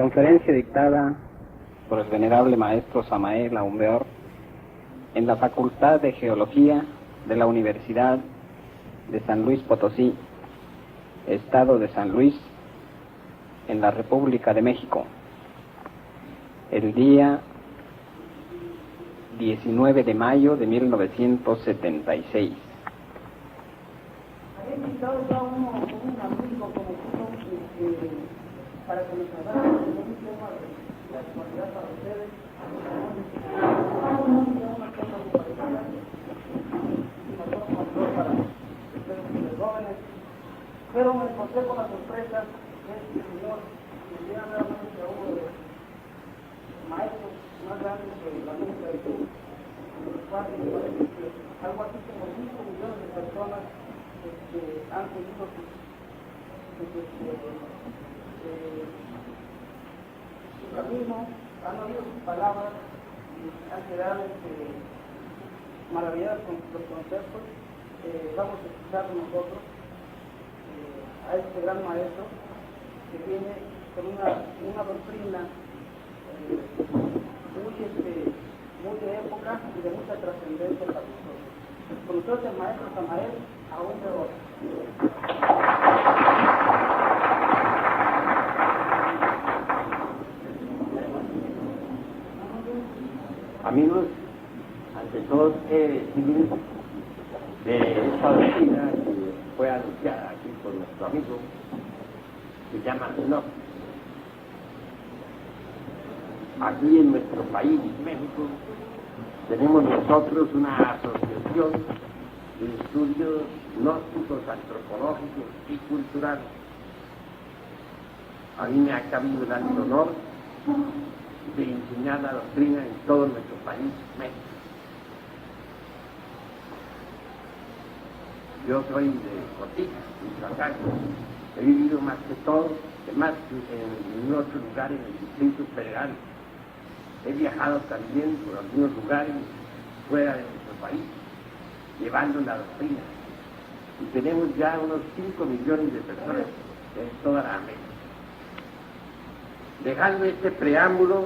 Conferencia dictada por el venerable maestro Samael Aumbeor en la Facultad de Geología de la Universidad de San Luis Potosí, Estado de San Luis, en la República de México, el día 19 de mayo de 1976. Había invitado ya un amigo para que nos hablara de un tema de la actualidad para ustedes. Una cosa muy parecida, y nosotros para ustedes los jóvenes, pero me encontré con la sorpresa que este señor me llega realmente a uno de los maestros más grandes de la América del Sur, los cuales me parece que algo así como 5 millones de personas han seguido su camino, han oído sus palabras y han quedado maravillados con los conceptos. Vamos a escuchar nosotros a este gran maestro que viene con una doctrina muy de época y de mucha trascendencia para nosotros. Con nosotros el maestro Samael Aumbeor. Amigos, ante todo civil de esta doctrina que fue anunciada aquí por nuestro amigo, se llama NOS. Aquí en nuestro país, México, tenemos nosotros una asociación de estudios gnósticos, antropológicos y culturales. A mí me ha cabido el alto honor de enseñar la doctrina en todo nuestro país, México. Yo soy de Cotija, Michoacán. He vivido más que todo, además en otros lugares en el Distrito Federal. He viajado también por algunos lugares fuera de nuestro país, llevando la doctrina. Y tenemos ya unos 5 millones de personas en toda la América. Dejando este preámbulo,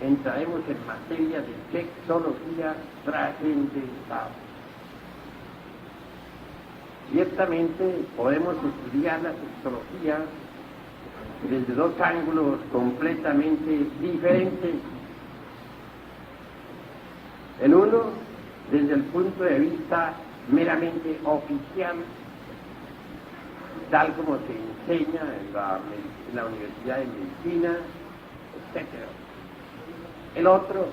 entraremos en materia de sexología trascendental. Ciertamente podemos estudiar la sexología desde dos ángulos completamente diferentes. El uno, desde el punto de vista meramente oficial, tal como se enseña en la Universidad de Medicina, etc. El otro,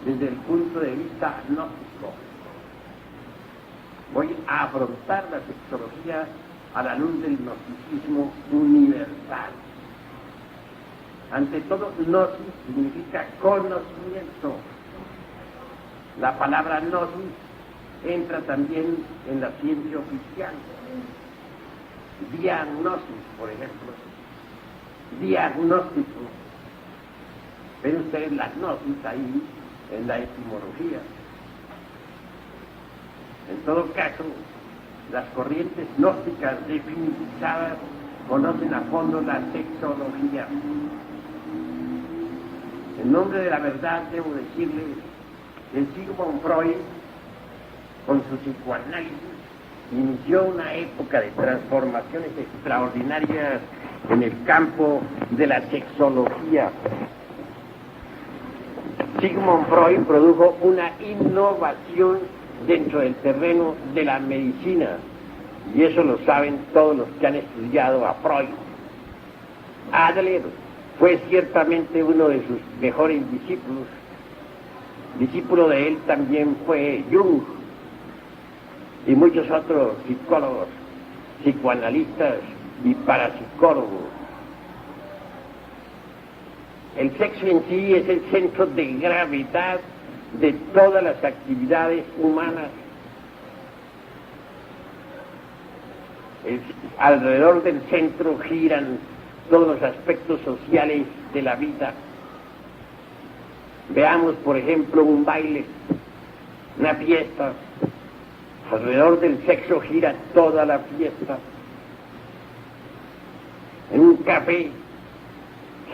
desde el punto de vista gnóstico. Voy a afrontar la sexología a la luz del gnosticismo universal. Ante todo, gnosis significa conocimiento. La palabra gnosis entra también en la ciencia oficial. Diagnosis, por ejemplo. Diagnóstico. Ven ustedes la gnosis ahí en la etimología. En todo caso, las corrientes gnósticas definizadas conocen a fondo la sexología. En nombre de la verdad debo decirles que Sigmund Freud, con su psicoanálisis, inició una época de transformaciones extraordinarias en el campo de la sexología. Sigmund Freud produjo una innovación dentro del terreno de la medicina, y eso lo saben todos los que han estudiado a Freud. Adler fue ciertamente uno de sus mejores discípulos. Discípulo de él también fue Jung y muchos otros psicólogos, psicoanalistas y parapsicólogos. El sexo en sí es el centro de gravedad de todas las actividades humanas. Alrededor del centro giran todos los aspectos sociales de la vida. Veamos, por ejemplo, un baile, una fiesta. Alrededor del sexo gira toda la fiesta. En un café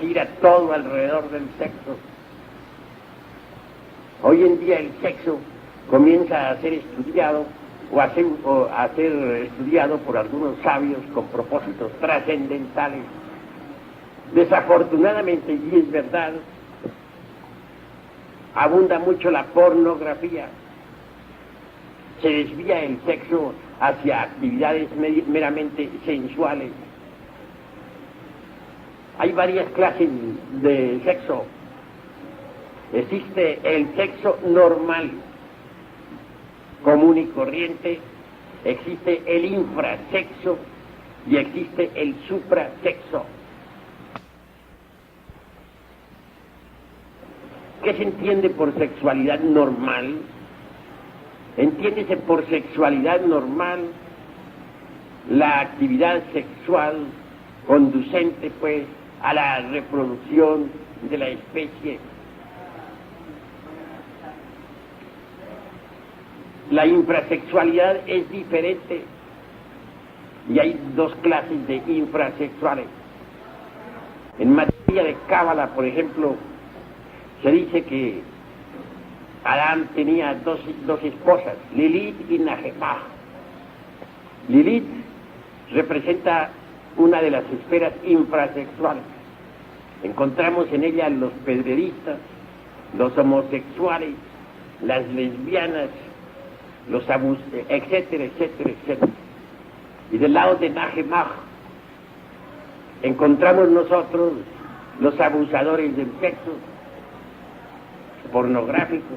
gira todo alrededor del sexo. Hoy en día el sexo comienza a ser estudiado a ser estudiado por algunos sabios con propósitos trascendentales. Desafortunadamente, y es verdad, abunda mucho la pornografía. Se desvía el sexo hacia actividades meramente sensuales. Hay varias clases de sexo. Existe el sexo normal, común y corriente, existe el infrasexo y existe el suprasexo. ¿Qué se entiende por sexualidad normal? Entiéndese por sexualidad normal la actividad sexual conducente, pues, a la reproducción de la especie. La infrasexualidad es diferente y hay dos clases de infrasexuales. En materia de cábala, por ejemplo, se dice que Adán tenía dos esposas, Lilith y Nahemah. Lilith representa una de las esferas infrasexuales. Encontramos en ella los pedreristas, los homosexuales, las lesbianas, los etcétera, etcétera, etcétera. Y del lado de Nahemah encontramos nosotros los abusadores del sexo pornográfico,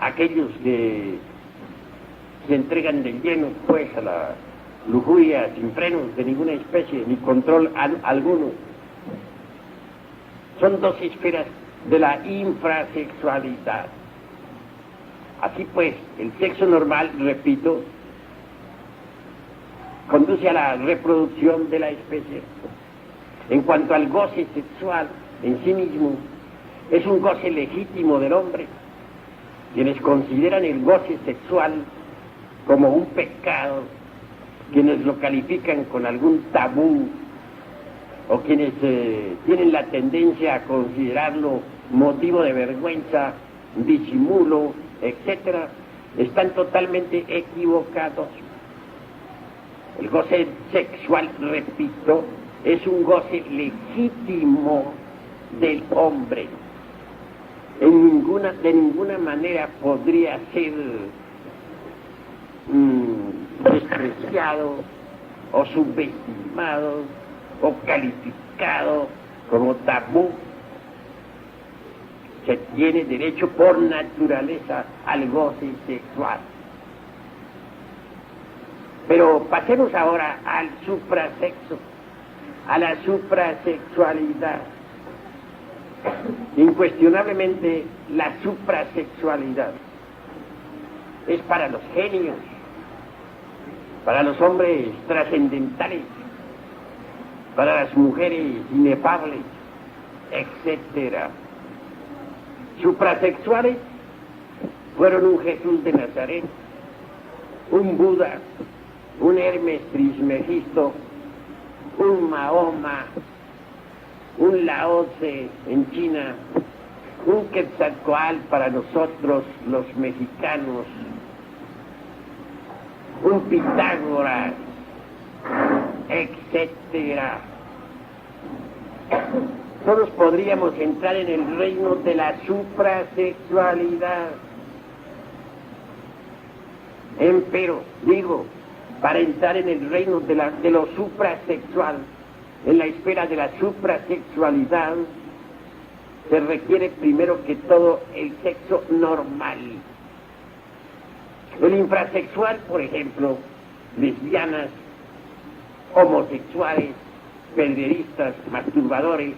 aquellos que se entregan de lleno, pues, a la lujuria sin frenos de ninguna especie ni control alguno. Son dos esferas de la infrasexualidad. Así pues, el sexo normal, repito, conduce a la reproducción de la especie. En cuanto al goce sexual en sí mismo, es un goce legítimo del hombre. Quienes consideran el goce sexual como un pecado, quienes lo califican con algún tabú, o quienes tienen la tendencia a considerarlo motivo de vergüenza, disimulo, etcétera, están totalmente equivocados. El goce sexual, repito, es un goce legítimo del hombre. De ninguna manera podría ser despreciado o subestimado o calificado como tabú. Se tiene derecho por naturaleza al goce sexual. Pero pasemos ahora al suprasexo, a la suprasexualidad. Incuestionablemente la suprasexualidad es para los genios, para los hombres trascendentales, para las mujeres inefables, etcétera. Suprasexuales fueron un Jesús de Nazaret, un Buda, un Hermes Trismegisto, un Mahoma, un Lao Tse en China, un Quetzalcóatl para nosotros los mexicanos, un Pitágoras, etcétera. Todos podríamos entrar en el reino de la suprasexualidad. Empero, digo, para entrar en el reino de lo suprasexual, en la esfera de la suprasexualidad, se requiere primero que todo el sexo normal. El infrasexual, por ejemplo, lesbianas, homosexuales, pedreristas, masturbadores,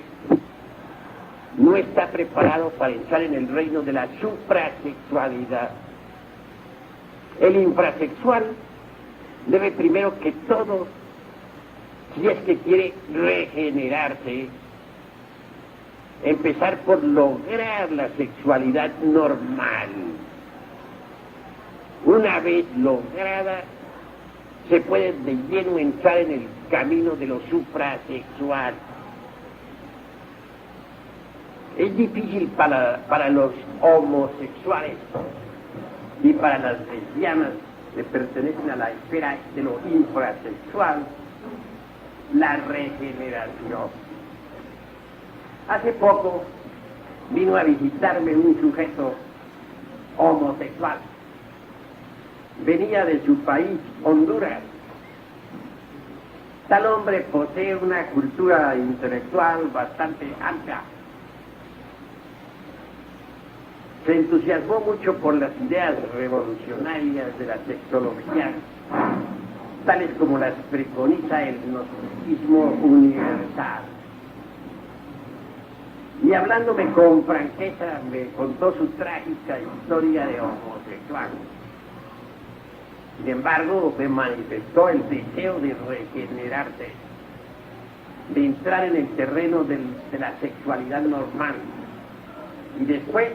no está preparado para entrar en el reino de la suprasexualidad. El infrasexual debe primero que todo, si es que quiere regenerarse, empezar por lograr la sexualidad normal. Una vez lograda, se puede de lleno entrar en el camino de lo suprasexual. Es difícil para los homosexuales y para las lesbianas que pertenecen a la esfera de lo infrasexual la regeneración. Hace poco vino a visitarme un sujeto homosexual. Venía de su país, Honduras. Tal hombre posee una cultura intelectual bastante amplia. Se entusiasmó mucho por las ideas revolucionarias de la sexología, tales como las preconiza el gnosticismo universal. Y hablándome con franqueza, me contó su trágica historia de homosexual. Sin embargo, me manifestó el deseo de regenerarse, de entrar en el terreno de la sexualidad normal y después,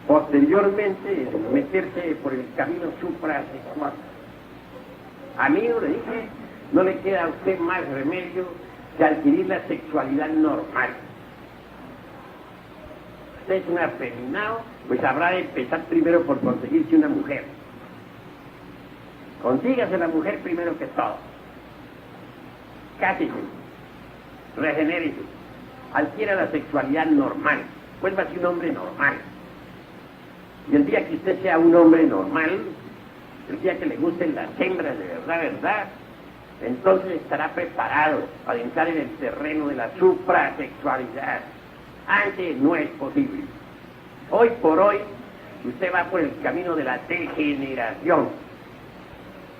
posteriormente, meterse por el camino suprasexual. Amigo, le dije, no le queda a usted más remedio que adquirir la sexualidad normal. Usted es un afeminado, pues habrá de empezar primero por conseguirse una mujer. Consígase la mujer primero que todo. Cásese, regenérese, adquiera la sexualidad normal, vuélvase un hombre normal. Y el día que usted sea un hombre normal, el día que le gusten las hembras de verdad, entonces estará preparado para entrar en el terreno de la suprasexualidad. Antes no es posible. Hoy por hoy, usted va por el camino de la degeneración.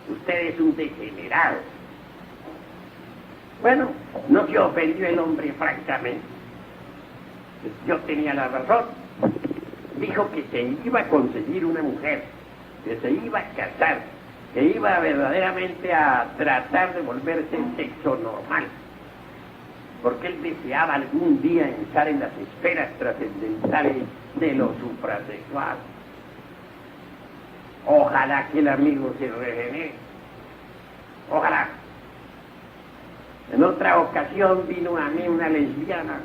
Usted es un degenerado. Bueno, no se ofendió el hombre, francamente. Yo tenía la razón. Dijo que se iba a conseguir una mujer, que se iba a casar, que iba verdaderamente a tratar de volverse sexo normal, porque él deseaba algún día entrar en las esferas trascendentales de lo suprasexual. Ojalá que el amigo se regenere. Ojalá. En otra ocasión vino a mí una lesbiana.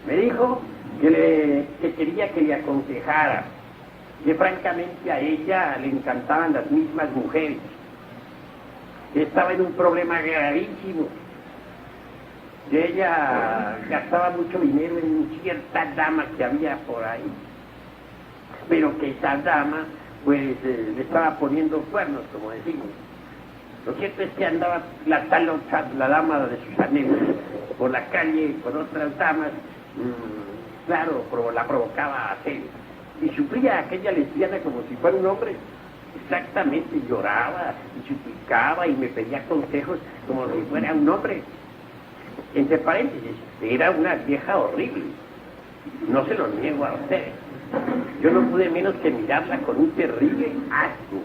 Me dijo que quería que le aconsejara, que francamente a ella le encantaban las mismas mujeres, que estaba en un problema gravísimo, que ella gastaba mucho dinero en ciertas damas que había por ahí, pero que esa dama pues le estaba poniendo cuernos, como decimos. Lo cierto es que andaba la dama de sus amigos por la calle con otras damas, claro, la provocaba a hacer. Y sufría aquella lesbiana como si fuera un hombre. Exactamente, lloraba y suplicaba y me pedía consejos como si fuera un hombre. Entre paréntesis, era una vieja horrible. No se lo niego a ustedes. Yo no pude menos que mirarla con un terrible asco.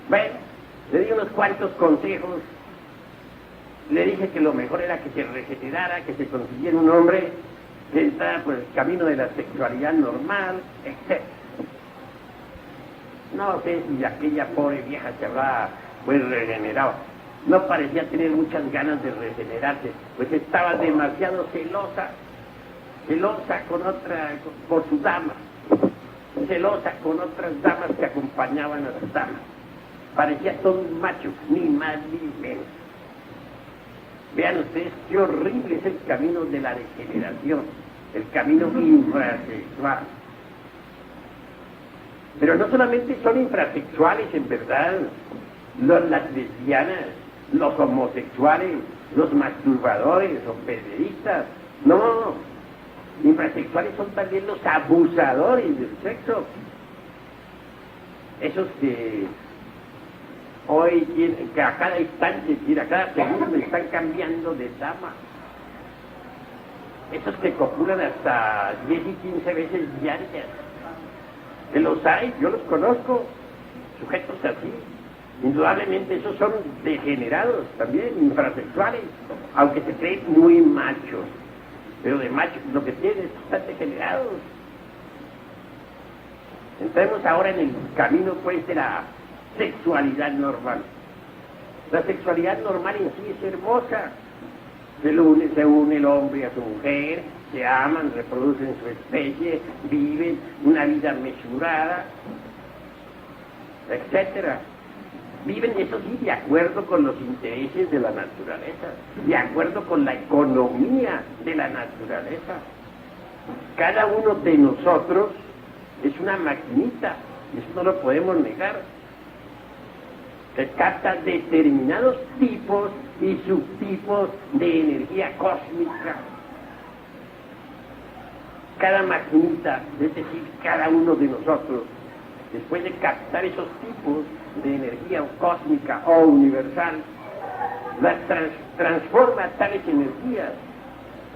Bueno, le di unos cuantos consejos. Le dije que lo mejor era que se regenerara, que se consiguiera un hombre que entrara por el camino de la sexualidad normal, etc. No sé si aquella pobre vieja se habrá pues regenerado. No parecía tener muchas ganas de regenerarse, pues estaba demasiado celosa con por su dama, celosa con otras damas que acompañaban a sus damas. Parecía todo un macho, ni más ni menos. Vean ustedes qué horrible es el camino de la degeneración, el camino infrasexual. Pero no solamente son infrasexuales, en verdad, las lesbianas, los homosexuales, los masturbadores o pederistas. No, infrasexuales son también los abusadores del sexo. Esos que hoy que a cada instante, a cada segundo están cambiando de dama. Esos que copulan hasta 10 y 15 veces diarias. Que los hay, yo los conozco, sujetos así. Indudablemente esos son degenerados también, infrasexuales, aunque se creen muy machos. Pero de machos lo que tienen es que están degenerados. Entremos ahora en el camino pues de la sexualidad normal. La sexualidad normal en sí es hermosa. se une el hombre a su mujer, se aman, reproducen su especie, viven una vida mesurada, etcétera. Viven, eso sí, de acuerdo con los intereses de la naturaleza, de acuerdo con la economía de la naturaleza. Cada uno de nosotros es una maquinita, eso no lo podemos negar, que capta determinados tipos y subtipos de energía cósmica. Cada maquinita, es decir, cada uno de nosotros, después de captar esos tipos de energía cósmica o universal, las transforma tales energías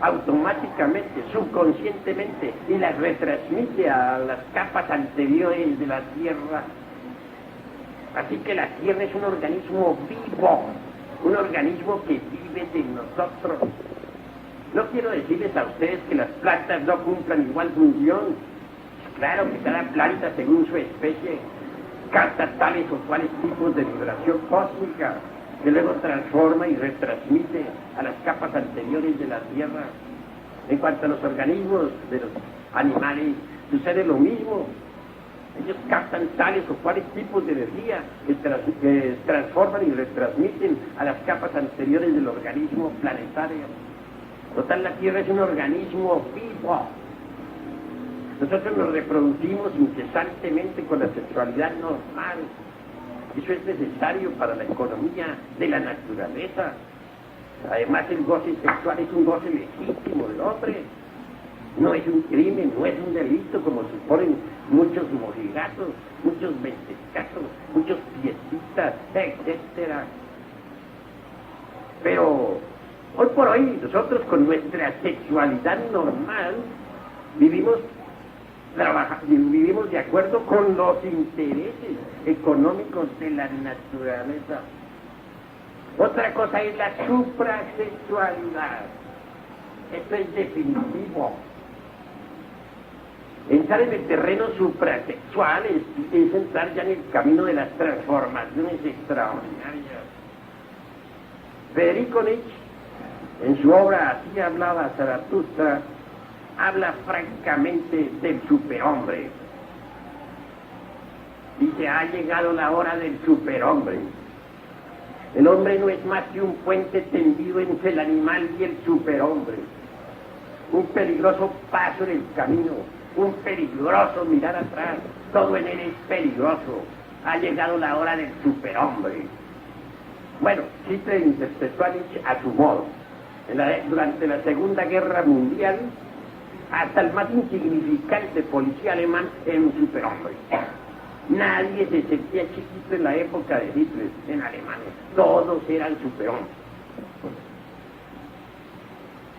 automáticamente, subconscientemente, y las retransmite a las capas anteriores de la Tierra. Así que la Tierra es un organismo vivo, un organismo que vive de nosotros. No quiero decirles a ustedes que las plantas no cumplan igual función. Claro que cada planta, según su especie, capta tales o cuales tipos de vibración cósmica, que luego transforma y retransmite a las capas anteriores de la Tierra. En cuanto a los organismos de los animales, sucede lo mismo. Ellos captan tales o cuales tipos de energía que transforman y retransmiten a las capas anteriores del organismo planetario. Total, la Tierra es un organismo vivo. Nosotros nos reproducimos incesantemente con la sexualidad normal. Eso es necesario para la economía de la naturaleza. Además, el goce sexual es un goce legítimo del hombre. No es un crimen, no es un delito como suponen muchos mojigatos, muchos mentecatos, muchos piecitas, etcétera. Pero hoy por hoy nosotros con nuestra sexualidad normal vivimos de acuerdo con los intereses económicos de la naturaleza. Otra cosa es la suprasexualidad. Esto es definitivo. Entrar en el terreno suprasexual es entrar ya en el camino de las transformaciones extraordinarias. Federico Nietzsche, en su obra Así hablaba Zaratustra, habla francamente del superhombre. Dice, ha llegado la hora del superhombre. El hombre no es más que un puente tendido entre el animal y el superhombre. Un peligroso paso en el camino, un peligroso mirar atrás, todo en él es peligroso. Ha llegado la hora del superhombre. Bueno, Hitler interpretó a Nietzsche a su modo. Durante la Segunda Guerra Mundial, hasta el más insignificante policía alemán era un superhombre. Nadie se sentía chiquito en la época de Hitler en Alemania. Todos eran superhombres.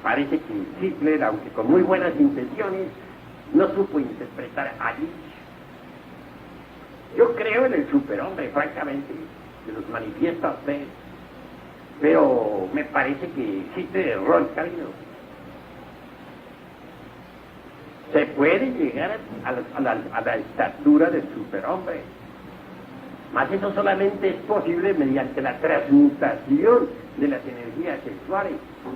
Parece que Hitler, aunque con muy buenas intenciones, no supo interpretar a Nietzsche. Yo creo en el superhombre, francamente, se los manifiesto a ustedes. Pero me parece que Hitler erró el camino. Se puede llegar a la estatura del superhombre. Mas eso solamente es posible mediante la transmutación de las energías sexuales.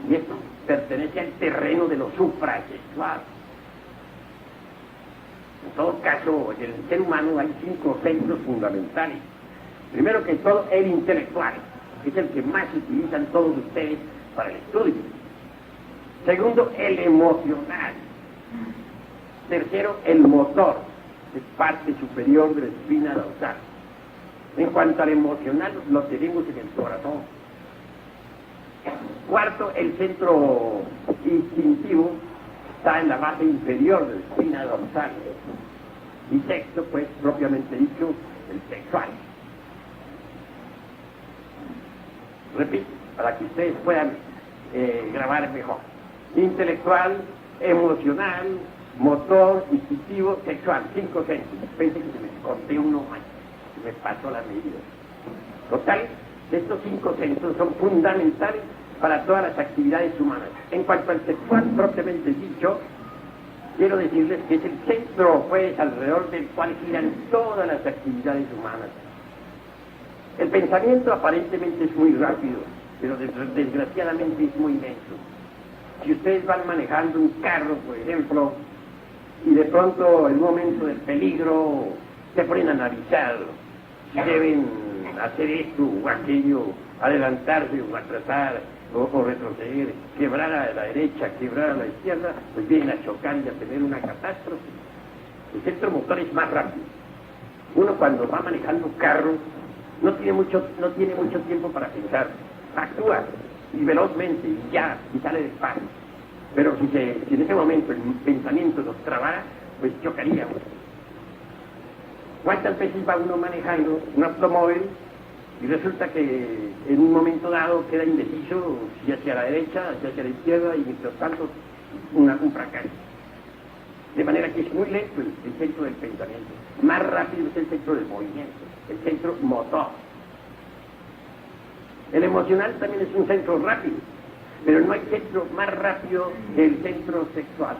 Y esto pertenece al terreno de lo suprasexual. En todo caso, en el ser humano hay 5 centros fundamentales. Primero que todo, el intelectual, que es el que más utilizan todos ustedes para el estudio. Segundo, el emocional. Tercero, el motor, es parte superior de la espina dorsal. En cuanto al emocional, lo tenemos en el corazón. Cuarto, el centro instintivo está en la base inferior de la espina dorsal. Y sexto, pues, propiamente dicho, el sexual. Repito, para que ustedes puedan grabar mejor. Intelectual, emocional, motor, instintivo, sexual, 5 centros. Pensé que se me corté uno más, se me pasó la medida. Total, estos 5 centros son fundamentales para todas las actividades humanas. En cuanto al sexual, propiamente dicho, quiero decirles que es el centro, pues, alrededor del cual giran todas las actividades humanas. El pensamiento aparentemente es muy rápido, pero desgraciadamente es muy lento. Si ustedes van manejando un carro, por ejemplo, y de pronto en un momento del peligro se ponen a analizar si deben hacer esto o aquello, adelantarse o atrasar o retroceder, quebrar a la derecha, quebrar a la izquierda, pues vienen a chocar y a tener una catástrofe. El centro motor es más rápido. Uno cuando va manejando carro no tiene mucho tiempo para pensar, actúa y velozmente y ya, y sale despacio. Pero si en ese momento el pensamiento nos trabara, pues chocaríamos. ¿Cuántas veces va uno manejando un automóvil y resulta que en un momento dado queda indeciso si hacia la derecha, si hacia la izquierda, y mientras tanto un fracaso? De manera que es muy lento el centro del pensamiento. Más rápido es el centro del movimiento, el centro motor. El emocional también es un centro rápido, pero no hay centro más rápido que el centro sexual.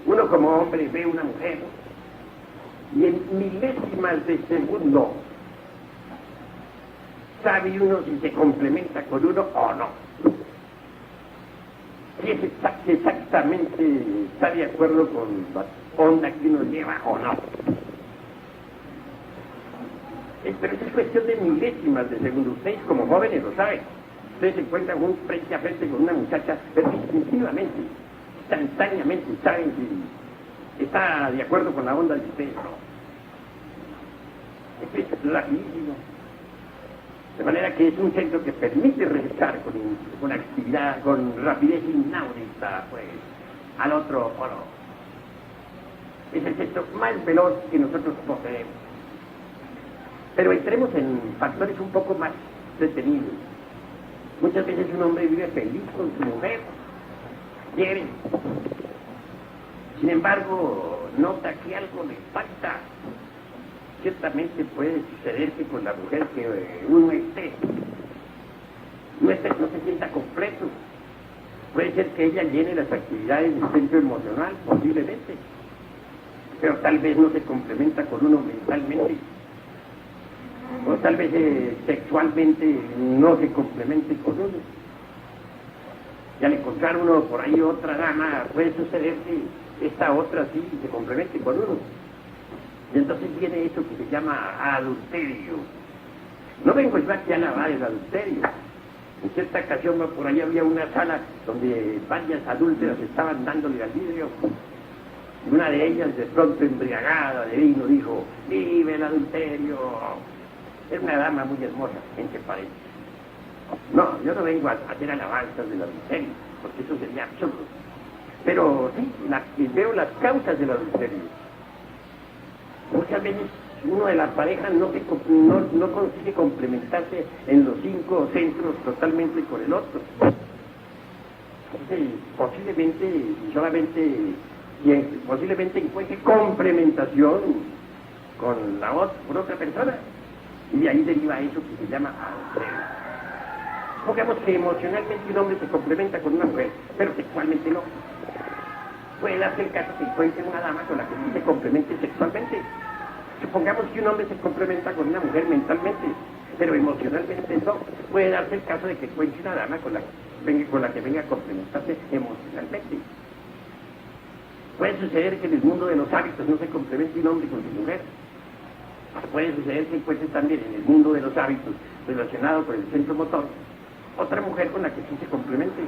Uno como hombre ve una mujer y en milésimas de segundo sabe uno si se complementa con uno o no. Si es exactamente está de acuerdo con la onda que uno lleva o no. Pero eso es cuestión de milésimas de segundo. Ustedes como jóvenes lo saben. Ustedes se encuentran frente a frente con una muchacha, pero instintivamente, instantáneamente saben si está de acuerdo con la onda de ustedes o no. Es rapidísimo. De manera que es un centro que permite regresar con actividad, con rapidez inaudita, pues, al otro polo. Es el centro más veloz que nosotros poseemos. Pero entremos en factores un poco más detenidos. Muchas veces un hombre vive feliz con su mujer, quiere. Sin embargo, nota que algo le falta. Ciertamente puede suceder que con la mujer que uno no se sienta completo. Puede ser que ella llene las actividades del centro emocional, posiblemente, pero tal vez no se complementa con uno mentalmente, o tal vez sexualmente no se complemente con uno. Y al encontrar uno por ahí otra dama, puede suceder que esta otra sí se complemente con uno. Y entonces viene eso que se llama adulterio. No vengo yo aquí a alabar el adulterio. En cierta ocasión por ahí había una sala donde varias adúlteras estaban dándole al vidrio. Y una de ellas, de pronto embriagada de vino, dijo: ¡vive el adulterio! Es una dama muy hermosa, entre paréntesis. No, yo no vengo a hacer alabanzas del adulterio, porque eso sería absurdo. Pero sí, veo las causas del adulterio. Muchas veces uno de las parejas no consigue complementarse en los 5 centros totalmente con el otro. Entonces, posiblemente encuentre complementación con otra persona, y de ahí deriva eso que se llama adulterio. Supongamos que emocionalmente un hombre se complementa con una mujer, pero sexualmente no. Puede darse el caso que encuentre una dama con la que sí se complemente sexualmente. Supongamos que un hombre se complementa con una mujer mentalmente, pero emocionalmente no. Puede darse el caso de que encuentre una dama con la que venga a complementarse emocionalmente. Puede suceder que en el mundo de los hábitos no se complemente un hombre con su mujer. Puede suceder que encuentre también en el mundo de los hábitos relacionado con el centro motor otra mujer con la que sí se complemente,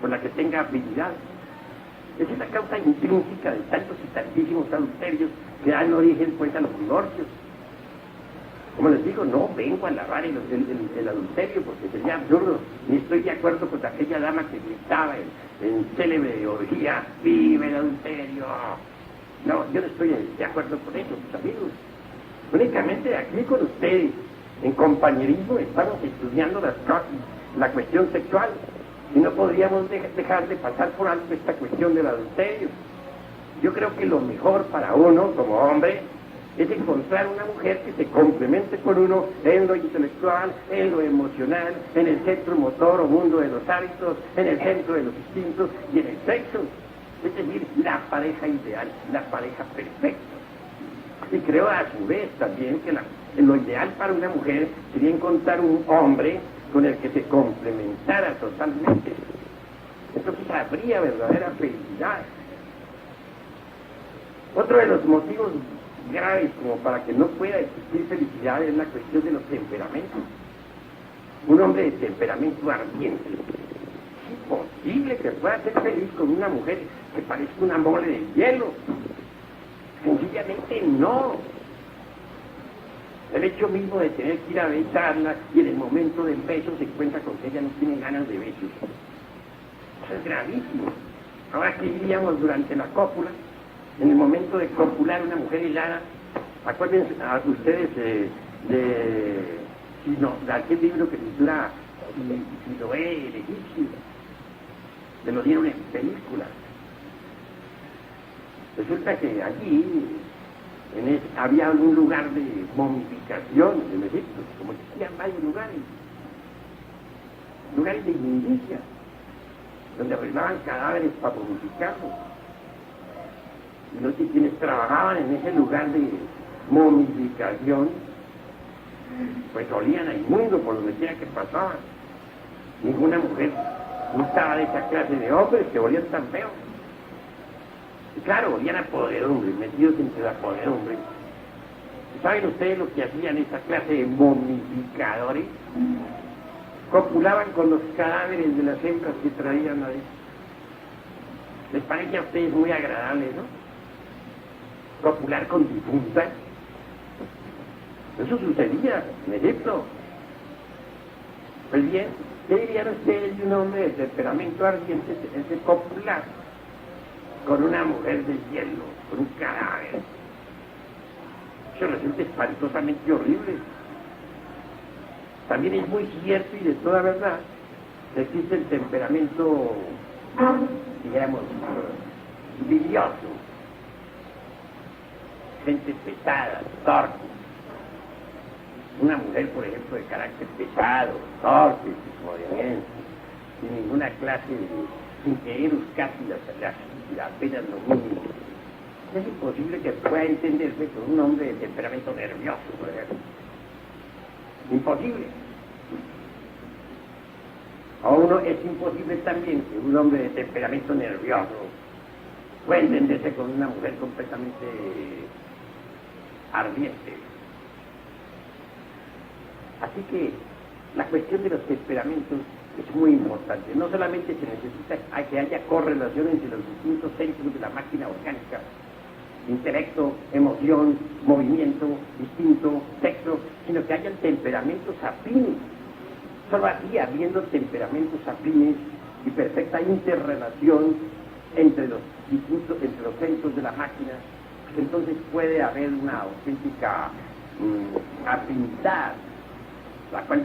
con la que tenga habilidad. Esa es la causa intrínseca de tantos y tantísimos adulterios que dan origen pues a los divorcios. Como les digo, no vengo a alabar el adulterio porque sería absurdo, ni estoy de acuerdo con aquella dama que gritaba en célebre orgía: ¡vive el adulterio! No, yo no estoy de acuerdo con eso, mis amigos. Únicamente aquí con ustedes, en compañerismo, estamos estudiando la cuestión sexual. Y no podríamos dejar de pasar por alto esta cuestión del adulterio. Yo creo que lo mejor para uno, como hombre, es encontrar una mujer que se complemente con uno en lo intelectual, en lo emocional, en el centro motor o mundo de los hábitos, en el centro de los instintos y en el sexo. Es decir, la pareja ideal, la pareja perfecta. Y creo a su vez también que lo ideal para una mujer sería encontrar un hombre con el que se complementara totalmente. entonces habría verdadera felicidad. Otro de los motivos graves como para que no pueda existir felicidad es la cuestión de los temperamentos. Un hombre de temperamento ardiente, es imposible que pueda ser feliz con una mujer que parezca una mole de hielo. Sencillamente no. El hecho mismo de tener que ir a besarla y en el momento del beso se encuentra con que ella no tiene ganas de besos. Eso es gravísimo. Ahora que diríamos durante la cópula, en el momento de copular una mujer helada, acuérdense a ustedes de aquel libro que titula Siloé, el egipcio, se lo dieron en película. Resulta que allí había un lugar de momificación en Egipto, como existían varios lugares de inmundicia, donde arreglaban cadáveres para momificarlos. Y quienes trabajaban en ese lugar de momificación, pues olían a inmundo por donde quiera que pasaban. Ninguna mujer gustaba de esa clase de hombres que olían tan feo. Y claro, olían a podredumbre, metidos entre la podredumbre. ¿Saben ustedes lo que hacían esa clase de momificadores? Copulaban con los cadáveres de las hembras que traían ahí. ¿Les parece a ustedes muy agradable, no? Copular con difuntas. Eso sucedía en Egipto. Pues bien, ¿qué dirían ustedes de un hombre de temperamento ardiente de copular con una mujer de hielo, con un cadáver? Eso resulta espantosamente horrible. También es muy cierto y de toda verdad que existe el temperamento, digamos, bilioso. Gente pesada, torpe. Una mujer, por ejemplo, de carácter pesado, torpe, desobediente, sin ninguna clase sin querer buscar las penas lo mínimo. Es imposible que pueda entenderse con un hombre de temperamento nervioso, por ejemplo. Imposible. Es imposible también que un hombre de temperamento nervioso pueda entenderse con una mujer completamente ardiente. Así que la cuestión de los temperamentos es muy importante. No solamente se necesita que haya correlación entre los distintos centros de la máquina orgánica, intelecto, emoción, movimiento, instinto, sexo, sino que hayan temperamentos afines. Solo así, habiendo temperamentos afines y perfecta interrelación entre los centros de la máquina, pues entonces puede haber una auténtica afinidad,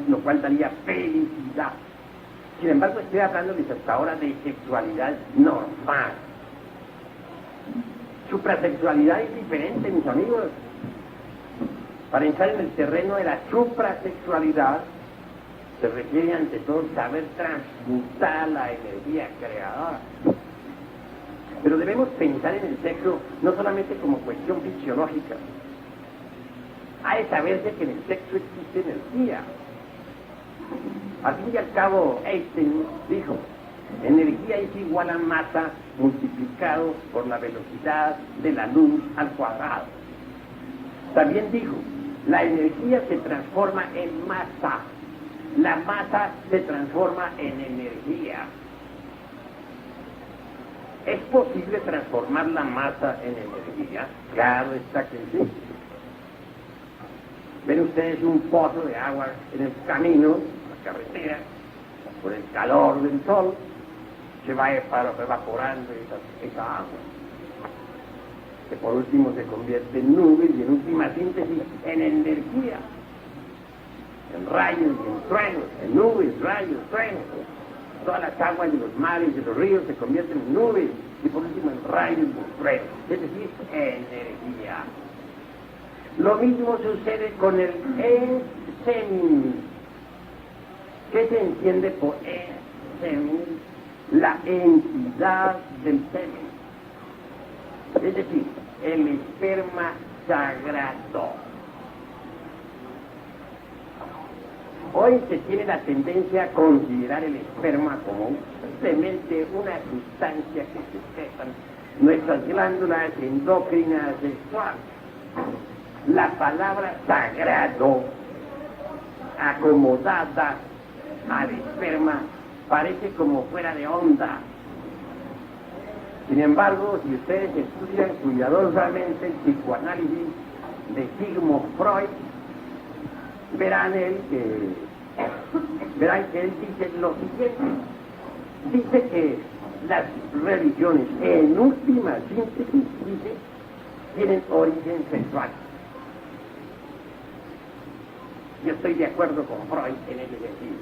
lo cual daría felicidad. Sin embargo, estoy hablándoles hasta ahora de sexualidad normal. Suprasexualidad es diferente, mis amigos. Para entrar en el terreno de la suprasexualidad, se requiere ante todo saber transmutar la energía creadora. Pero debemos pensar en el sexo no solamente como cuestión fisiológica. Ha de saberse que en el sexo existe energía. Al fin y al cabo, Einstein dijo: energía es igual a masa multiplicado por la velocidad de la luz al cuadrado. También dijo: la energía se transforma en masa. La masa se transforma en energía. ¿Es posible transformar la masa en energía? Claro está que sí. Ven ustedes un pozo de agua en el camino, la carretera, por el calor del sol, se va evaporando esa agua, que por último se convierte en nubes y en última síntesis en energía, en rayos y en truenos, en nubes, rayos, truenos. Todas las aguas de los mares y de los ríos se convierten en nubes y por último en rayos y en truenos, es decir, energía. Lo mismo sucede con el semen. ¿Qué se entiende por semen? La entidad del semen. Es decir, el esperma sagrado. Hoy se tiene la tendencia a considerar el esperma como simplemente una sustancia que secretan nuestras glándulas endocrinas sexuales. La palabra sagrado, acomodada al esperma, parece como fuera de onda. Sin embargo, si ustedes estudian cuidadosamente el psicoanálisis de Sigmund Freud, verán que él dice lo siguiente. Dice que las religiones, en última síntesis, dice, tienen origen sexual. Yo estoy de acuerdo con Freud en ese sentido.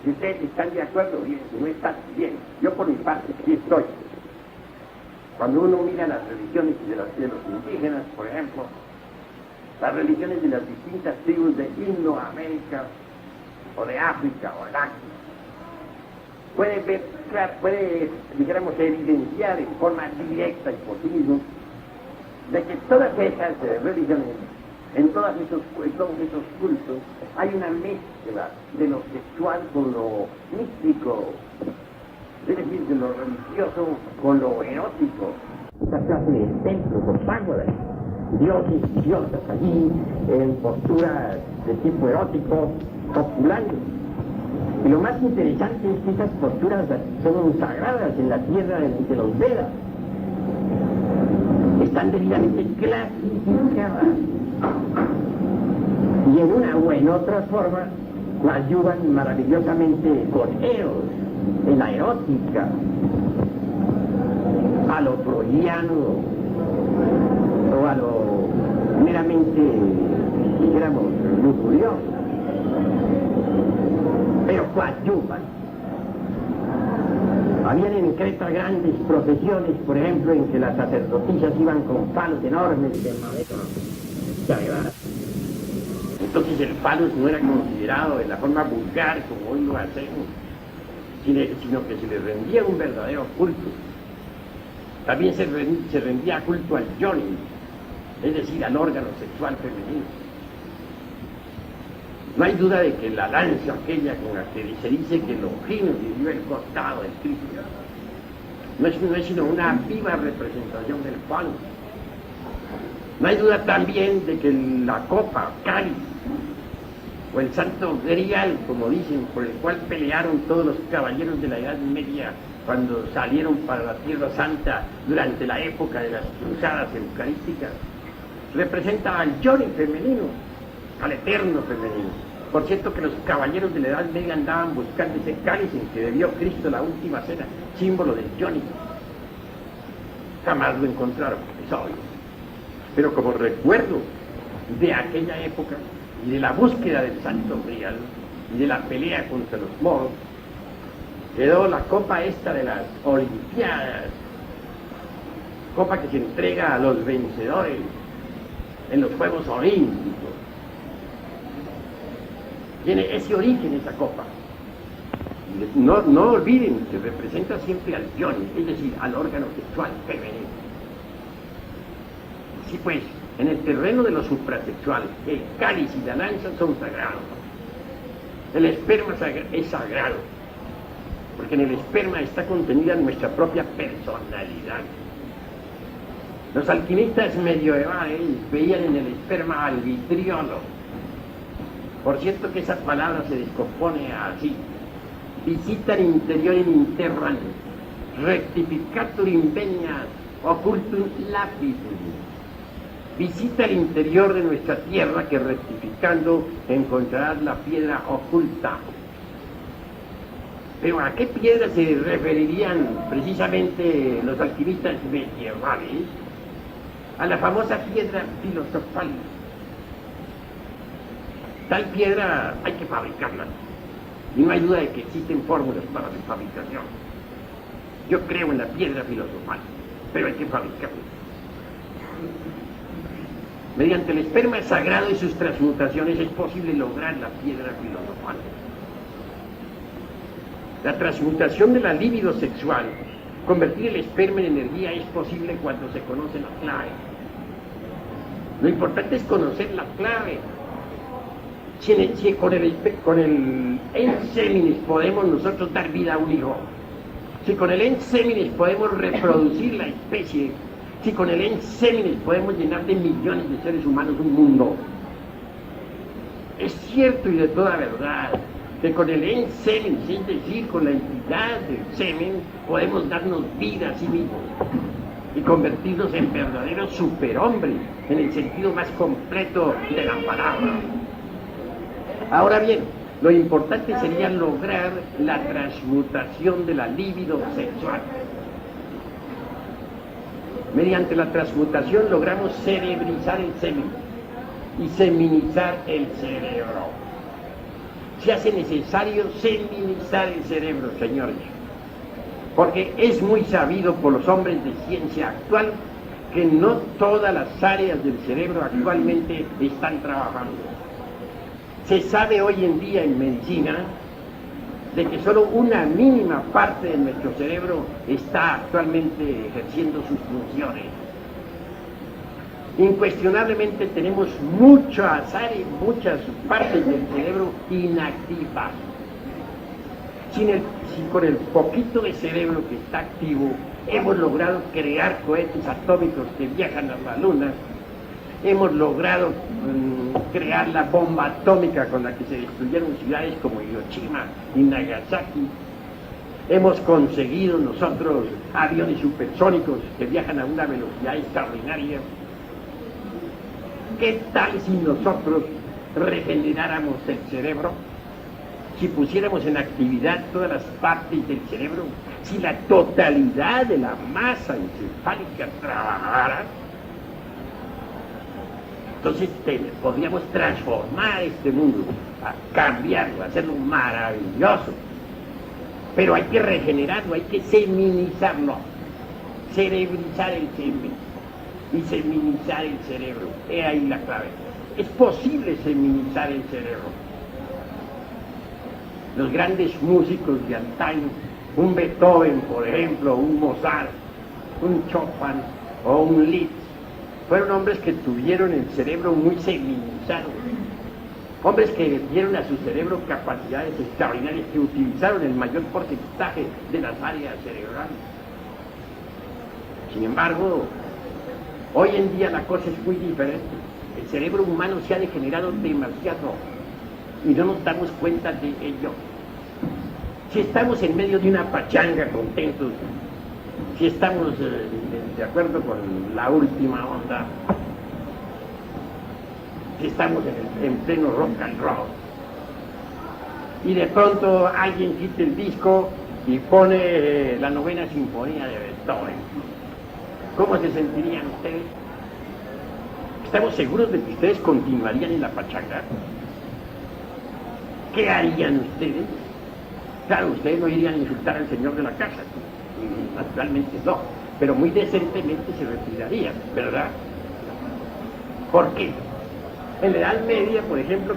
Si ustedes están de acuerdo, bien. Si no están, bien. Yo por mi parte sí estoy. Cuando uno mira las religiones de los indígenas, por ejemplo, las religiones de las distintas tribus de Indoamérica, o de África, o de África, puede, dijéramos, evidenciar en forma directa y por sí mismo, de que todas esas religiones, en todos esos cultos, hay una mezcla de lo sexual con lo místico, es decir, de lo religioso con lo erótico. Esta clase de templos o págodas, dioses y diosas allí en posturas de tipo erótico, copulando. Y lo más interesante es que esas posturas son sagradas en la tierra de los Vedas. Están debidamente clasificadas. Y en una o en otra forma ayudan maravillosamente con Eros, en la erótica, a lo freudiano o a lo meramente, dijéramos, lujurioso, pero coadyuvan. Habían en Creta grandes procesiones, por ejemplo, en que las sacerdotisas iban con palos enormes de madera. Entonces el palo no era considerado de la forma vulgar como hoy lo hacemos, sino que se le rendía un verdadero culto. También se rendía culto al yoni, es decir, al órgano sexual femenino. No hay duda de que la lanza aquella con la que se dice que Longino vivió el costado del Cristo no es sino una viva representación del palo. No hay duda también de que la copa, cáliz, o el santo grial, como dicen, por el cual pelearon todos los caballeros de la Edad Media cuando salieron para la Tierra Santa durante la época de las cruzadas eucarísticas, representa al yoni femenino, al eterno femenino. Por cierto que los caballeros de la Edad Media andaban buscando ese cáliz en que bebió Cristo la última cena, símbolo del yoni. Jamás lo encontraron, es obvio. Pero como recuerdo de aquella época y de la búsqueda del santo grial y de la pelea contra los moros, quedó la copa esta de las Olimpiadas, copa que se entrega a los vencedores en los Juegos Olímpicos. Tiene ese origen esa copa. No olviden que representa siempre al yoni, es decir, al órgano sexual femenino. Sí, pues, en el terreno de lo suprasexual, el cáliz y la lanza son sagrados. El esperma es sagrado, porque en el esperma está contenida nuestra propia personalidad. Los alquimistas medievales veían en el esperma al vitriolo. Por cierto que esa palabra se descompone así: visitar interiorem interram, rectificatur invenias, occultum lapidum. Visita el interior de nuestra tierra que rectificando encontrarás la piedra oculta. Pero ¿a qué piedra se referirían precisamente los alquimistas medievales? A la famosa piedra filosofal. Tal piedra hay que fabricarla, y no hay duda de que existen fórmulas para su fabricación. Yo creo en la piedra filosofal, pero hay que fabricarla. Mediante el esperma sagrado y sus transmutaciones es posible lograr la piedra filosofal. La transmutación de la libido sexual, convertir el esperma en energía, es posible cuando se conoce la clave. Lo importante es conocer la clave. Si con el enseminis podemos nosotros dar vida a un hijo, si con el enseminis podemos reproducir la especie, si con el enseminis podemos llenar de millones de seres humanos un mundo, es cierto y de toda verdad que con el enseminis, es decir, con la entidad del semen, podemos darnos vida a sí mismos y convertirnos en verdaderos superhombres, en el sentido más completo de la palabra. Ahora bien, lo importante sería lograr la transmutación de la libido sexual. Mediante la transmutación logramos cerebrizar el semen y seminizar el cerebro. Se hace necesario seminizar el cerebro, señores, porque es muy sabido por los hombres de ciencia actual que no todas las áreas del cerebro actualmente están trabajando. Se sabe hoy en día en medicina de que solo una mínima parte de nuestro cerebro está actualmente ejerciendo sus funciones. Incuestionablemente tenemos muchas áreas, muchas partes del cerebro inactivas. Si con el poquito de cerebro que está activo hemos logrado crear cohetes atómicos que viajan a la luna, hemos logrado crear la bomba atómica con la que se destruyeron ciudades como Hiroshima y Nagasaki, hemos conseguido nosotros aviones supersónicos que viajan a una velocidad extraordinaria. ¿Qué tal si nosotros regeneráramos el cerebro? Si pusiéramos en actividad todas las partes del cerebro, si la totalidad de la masa encefálica trabajara, entonces podríamos transformar este mundo, cambiarlo, hacerlo maravilloso. Pero hay que regenerarlo, hay que seminizarlo, cerebrizar el semen y seminizar el cerebro. He ahí la clave. Es posible seminizar el cerebro. Los grandes músicos de antaño, un Beethoven, por ejemplo, un Mozart, un Chopin o un Liszt, fueron hombres que tuvieron el cerebro muy seminizado, hombres que dieron a su cerebro capacidades extraordinarias, que utilizaron el mayor porcentaje de las áreas cerebrales. Sin embargo, hoy en día la cosa es muy diferente. El cerebro humano se ha degenerado demasiado y no nos damos cuenta de ello. Si estamos en medio de una pachanga contentos, si estamos de acuerdo con la última onda, si estamos en pleno rock and roll, y de pronto alguien quita el disco y pone la novena sinfonía de Beethoven, ¿cómo se sentirían ustedes? ¿Estamos seguros de que ustedes continuarían en la pachanga? ¿Qué harían ustedes? Claro, ustedes no irían a insultar al señor de la casa, naturalmente no, pero muy decentemente se retirarían, ¿verdad? ¿Por qué? En la Edad Media, por ejemplo,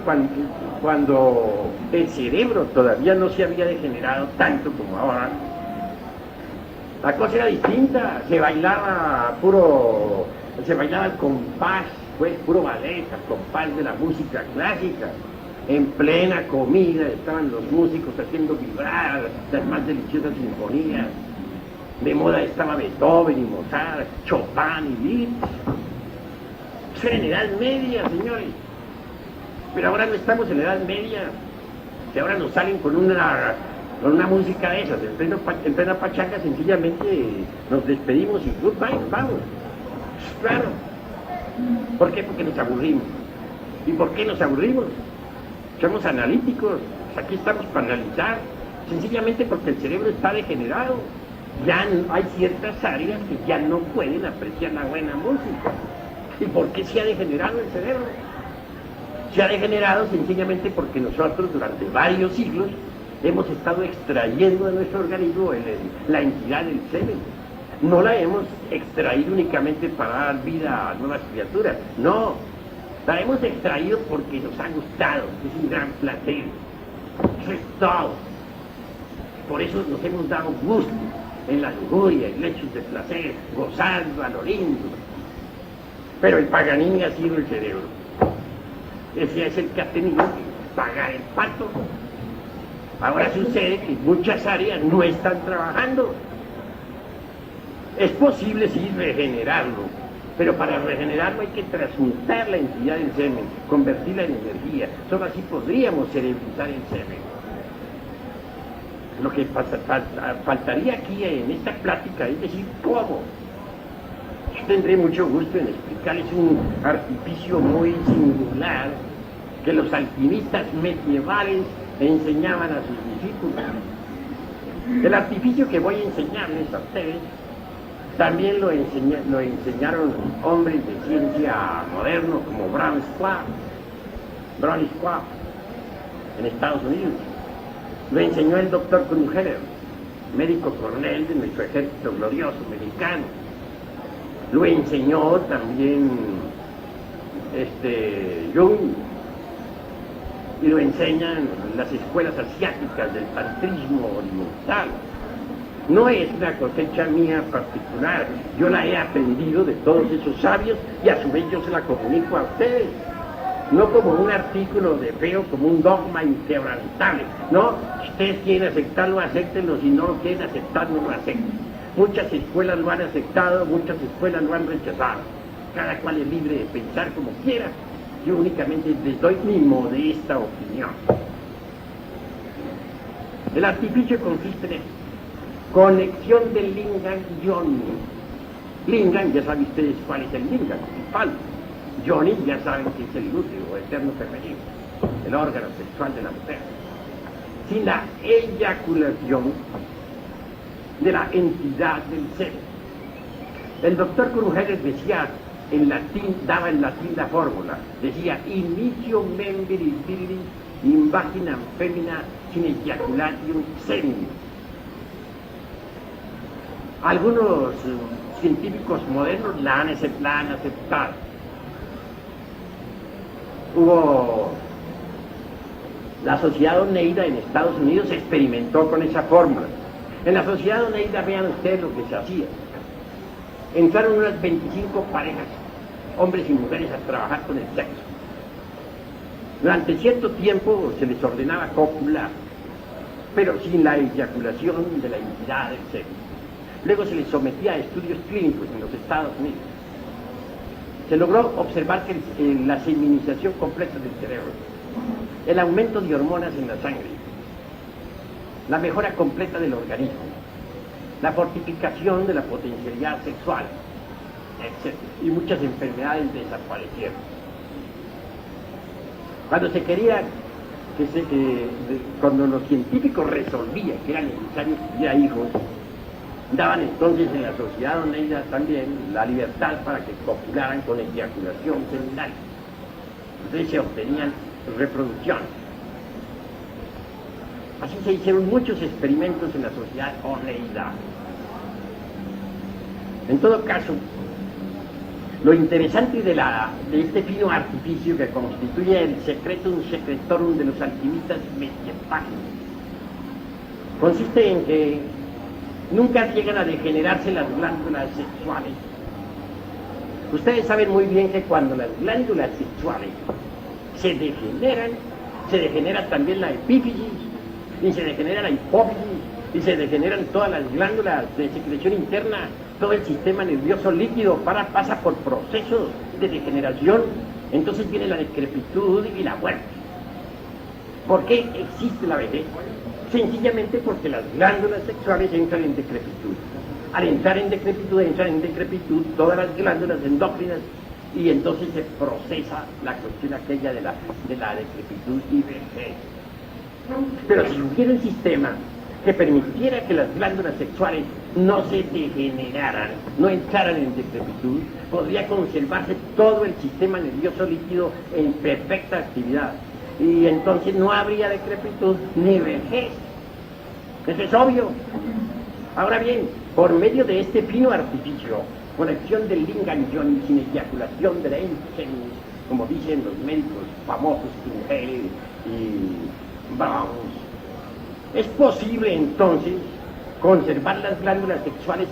cuando el cerebro todavía no se había degenerado tanto como ahora, la cosa era distinta, se bailaba al compás, pues puro ballet, al compás de la música clásica. En plena comida estaban los músicos haciendo vibrar las más deliciosas sinfonías. De moda estaba Beethoven y Mozart, Chopin y Liszt. Eso era en la Edad Media, señores. Pero ahora no estamos en la Edad Media. Que ahora nos salen con una música de esas. En plena pachanga sencillamente nos despedimos y goodbye, nos vamos. Claro. ¿Por qué? Porque nos aburrimos. ¿Y por qué nos aburrimos? Somos analíticos, aquí estamos para analizar, sencillamente porque el cerebro está degenerado. Ya hay ciertas áreas que ya no pueden apreciar la buena música. ¿Y por qué se ha degenerado el cerebro? Se ha degenerado sencillamente porque nosotros durante varios siglos hemos estado extrayendo de nuestro organismo la entidad del semen. No la hemos extraído únicamente para dar vida a nuevas criaturas, no. La hemos extraído porque nos ha gustado, es un gran placer. Eso es todo. Por eso nos hemos dado gusto en la lujuria, en lechos de placer, gozando a lo lindo. Pero el Paganini ha sido el cerebro. Ese es el que ha tenido pagar el pato. Ahora sucede que muchas áreas no están trabajando. Es posible sí regenerarlo, pero para regenerarlo hay que transmutar la entidad del semen, convertirla en energía. Solo así podríamos cerebralizar el semen. Lo que faltaría aquí en esta plática es decir cómo. Yo tendré mucho gusto en explicarles un artificio muy singular que los alquimistas medievales enseñaban a sus discípulos. El artificio que voy a enseñarles a ustedes también lo enseñaron hombres de ciencia modernos como Brownies Squab en Estados Unidos. Lo enseñó el doctor Krumheller, médico coronel de nuestro ejército glorioso mexicano. Lo enseñó también Jung, y lo enseñan las escuelas asiáticas del tantrismo oriental. No es una cosecha mía particular, yo la he aprendido de todos esos sabios y a su vez yo se la comunico a ustedes. No como un artículo de fe o como un dogma inquebrantable. No, si ustedes quieren aceptarlo, acéptenlo, si no lo quieren aceptar, no lo acepten. Muchas escuelas lo han aceptado, muchas escuelas lo han rechazado. Cada cual es libre de pensar como quiera. Yo únicamente les doy mi modesta opinión. El artificio consiste en conexión del lingam y yoni. Lingam, ya saben ustedes cuál es el lingam, principal. Yoni, ya saben que es el útero eterno femenino, el órgano sexual de la mujer. Sin la eyaculación de la entidad del ser. El doctor Krumheller decía en latín, daba en latín la fórmula, decía inicio membris virilis in vaginam femina sin ejaculatium semen. Algunos científicos modernos la han aceptado. Hubo la Sociedad Oneida en Estados Unidos experimentó con esa fórmula. En la Sociedad Oneida, vean ustedes lo que se hacía. Entraron unas 25 parejas, hombres y mujeres, a trabajar con el sexo. Durante cierto tiempo se les ordenaba copular, pero sin la eyaculación de la entidad del sexo. Luego se les sometía a estudios clínicos en los Estados Unidos. Se logró observar que la seminización completa del cerebro, el aumento de hormonas en la sangre, la mejora completa del organismo, la fortificación de la potencialidad sexual, etc. Y muchas enfermedades desaparecieron. Cuando se quería, cuando los científicos resolvían que era necesario que hubiera hijos, daban entonces en la Sociedad Oneida también la libertad para que copularan con eyaculación seminal. Entonces se obtenían reproducciones. Así se hicieron muchos experimentos en la Sociedad Oneida. En todo caso, lo interesante de este fino artificio que constituye el secretum secretorum de los alquimistas medievales consiste en que nunca llegan a degenerarse las glándulas sexuales. Ustedes saben muy bien que cuando las glándulas sexuales se degenera también la epífisis, y se degenera la hipófisis, y se degeneran todas las glándulas de secreción interna, todo el sistema nervioso líquido pasa por procesos de degeneración. Entonces viene la decrepitud y la muerte. ¿Por qué existe la vejez? Sencillamente porque las glándulas sexuales entran en decrepitud. Al entrar en decrepitud todas las glándulas endócrinas, y entonces se procesa la cuestión aquella de la decrepitud y vejez. Pero si hubiera un sistema que permitiera que las glándulas sexuales no se degeneraran, no entraran en decrepitud, podría conservarse todo el sistema nervioso líquido en perfecta actividad. Y entonces no habría decrepitud ni vejez. Eso es obvio. Ahora bien, por medio de este fino artificio, conexión del lingam yoni sin eyaculación de la semen, como dicen los médicos famosos, Krumheller y Browns, es posible entonces conservar las glándulas sexuales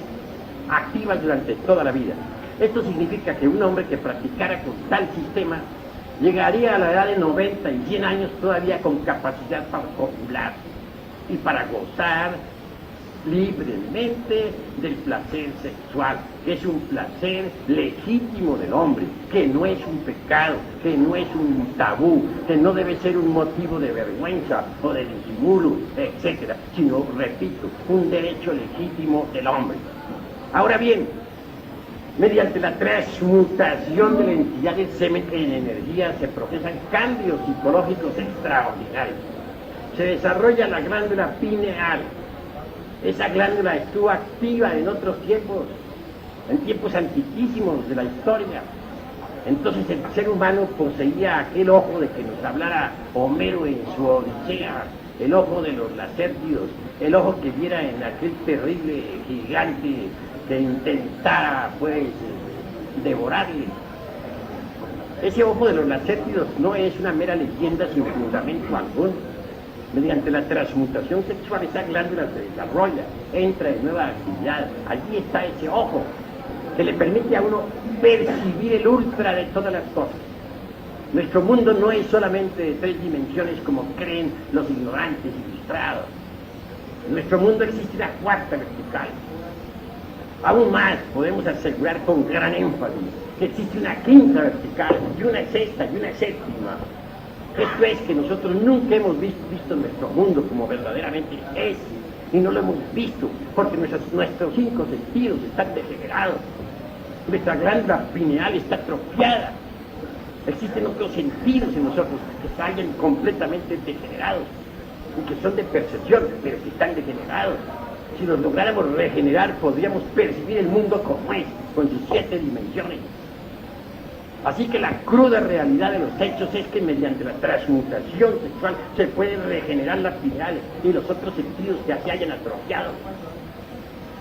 activas durante toda la vida. Esto significa que un hombre que practicara con tal sistema llegaría a la edad de 90 y 100 años todavía con capacidad para copular y para gozar libremente del placer sexual, que es un placer legítimo del hombre, que no es un pecado, que no es un tabú, que no debe ser un motivo de vergüenza o de disimulo, etcétera, sino, repito, un derecho legítimo del hombre. Ahora bien, mediante la transmutación de la entidad del semen en energía se procesan cambios psicológicos extraordinarios. Se desarrolla la glándula pineal. Esa glándula estuvo activa en otros tiempos, en tiempos antiquísimos de la historia. Entonces el ser humano poseía aquel ojo de que nos hablara Homero en su Odisea, el ojo de los lacértidos, el ojo que viera en aquel terrible gigante que intentara, pues, devorarle. Ese ojo de los lacértidos no es una mera leyenda sin fundamento alguno. Mediante la transmutación sexual esa glándula se desarrolla, entra en nueva actividad. Allí está ese ojo que le permite a uno percibir el ultra de todas las cosas. Nuestro mundo no es solamente de 3 dimensiones como creen los ignorantes ilustrados. En nuestro mundo existe una 4ª vertical. Aún más podemos asegurar con gran énfasis que existe una 5ª vertical y una 6ª y una 7ª. Esto es que nosotros nunca hemos visto nuestro mundo como verdaderamente es, y no lo hemos visto porque nuestros 5 sentidos están degenerados, nuestra glándula pineal está atrofiada, existen otros sentidos en nosotros que salen completamente degenerados y que son de percepción, pero que están degenerados. Si los lográramos regenerar podríamos percibir el mundo como es, con sus 7 dimensiones. Así que la cruda realidad de los hechos es que mediante la transmutación sexual se puede regenerar las pineales y los otros sentidos que se hayan atrofiado.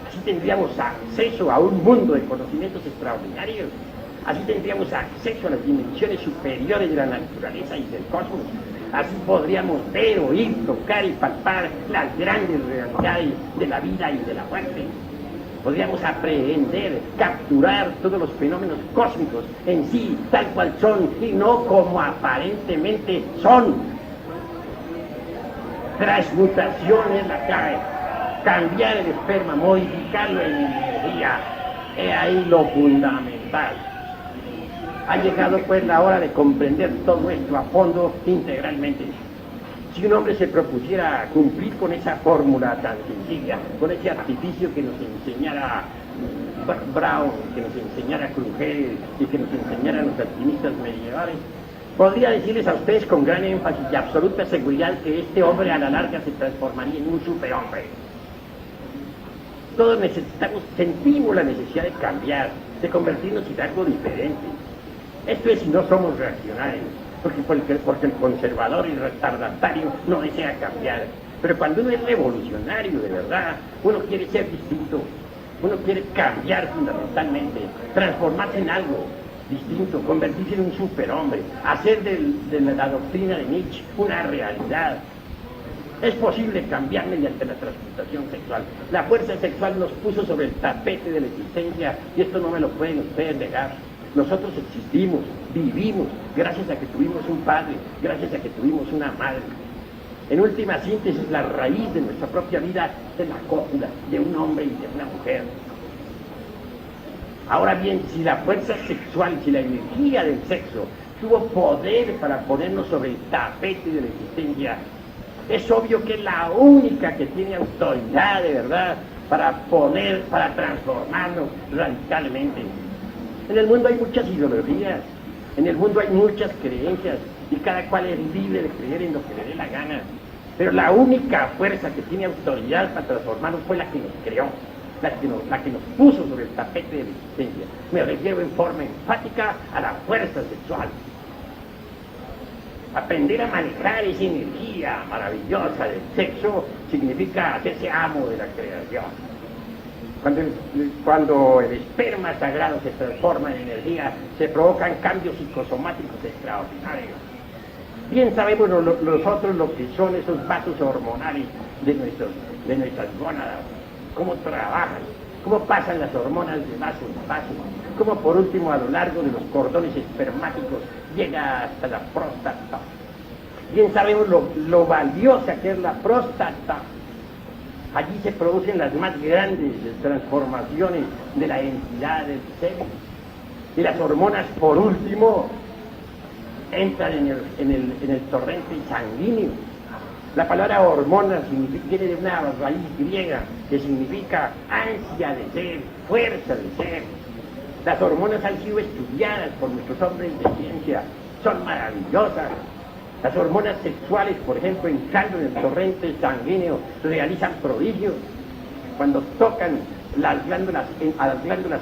Así tendríamos acceso a un mundo de conocimientos extraordinarios. Así tendríamos acceso a las dimensiones superiores de la naturaleza y del cosmos. Así podríamos ver, oír, tocar y palpar las grandes realidades de la vida y de la muerte. Podríamos aprehender, capturar todos los fenómenos cósmicos en sí, tal cual son, y no como aparentemente son. Transmutación es la clave. Cambiar el esperma, modificarlo en energía, es ahí lo fundamental. Ha llegado pues la hora de comprender todo esto a fondo, integralmente. Si un hombre se propusiera cumplir con esa fórmula tan sencilla, con ese artificio que nos enseñara Brown, que nos enseñara Kruger y que nos enseñaran los alquimistas medievales, podría decirles a ustedes con gran énfasis y absoluta seguridad que este hombre a la larga se transformaría en un superhombre. Todos sentimos la necesidad de cambiar, de convertirnos en algo diferente. Esto es si no somos reaccionarios. Porque el conservador y retardatario no desea cambiar. Pero cuando uno es revolucionario de verdad, uno quiere ser distinto, uno quiere cambiar fundamentalmente, transformarse en algo distinto, convertirse en un superhombre, hacer de la doctrina de Nietzsche una realidad. Es posible cambiar mediante la transmutación sexual. La fuerza sexual nos puso sobre el tapete de la existencia y esto no me lo pueden ustedes negar. Nosotros existimos, vivimos, gracias a que tuvimos un padre, gracias a que tuvimos una madre. En última síntesis, la raíz de nuestra propia vida es la cópula de un hombre y de una mujer. Ahora bien, si la fuerza sexual, si la energía del sexo tuvo poder para ponernos sobre el tapete de la existencia, es obvio que es la única que tiene autoridad de verdad para transformarnos radicalmente. En el mundo hay muchas ideologías, en el mundo hay muchas creencias y cada cual es libre de creer en lo que le dé la gana. Pero la única fuerza que tiene autoridad para transformarnos fue la que nos creó, la que nos puso sobre el tapete de la existencia. Me refiero en forma enfática a la fuerza sexual. Aprender a manejar esa energía maravillosa del sexo significa hacerse amo de la creación. Cuando el esperma sagrado se transforma en energía, se provocan cambios psicosomáticos extraordinarios. Bien sabemos nosotros lo que son esos vasos hormonales de nuestras gónadas, cómo trabajan. cómo pasan las hormonas de vaso en vaso, cómo por último a lo largo de los cordones espermáticos llega hasta la próstata. Bien sabemos lo valiosa que es la próstata. Allí se producen las más grandes transformaciones de la entidad del semen. Y las hormonas, por último, entran en el torrente sanguíneo. La palabra hormona viene de una raíz griega que significa ansia de ser, fuerza de ser. Las hormonas han sido estudiadas por nuestros hombres de ciencia, son maravillosas. Las hormonas sexuales, por ejemplo, entrando en el torrente sanguíneo, realizan prodigios cuando tocan a las glándulas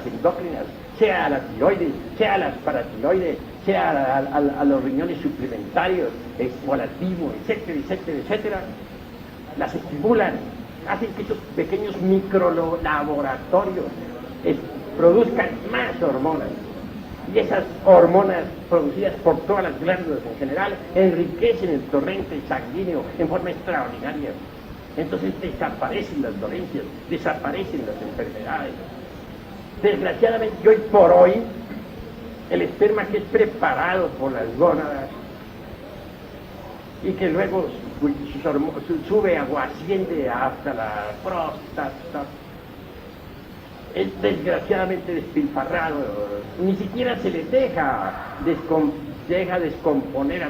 endócrinas, sea a la tiroides, sea a las paratiroides, sea a los riñones suplementarios, o al timo, etcétera, etcétera, etcétera. Las estimulan, hacen que esos pequeños microlaboratorios produzcan más hormonas. Y esas hormonas producidas por todas las glándulas en general enriquecen el torrente sanguíneo en forma extraordinaria. Entonces desaparecen las dolencias, desaparecen las enfermedades. Desgraciadamente, hoy por hoy, el esperma que es preparado por las gónadas y que luego sube o asciende hasta la próstata, es desgraciadamente despilfarrado, ni siquiera se les deja descomponer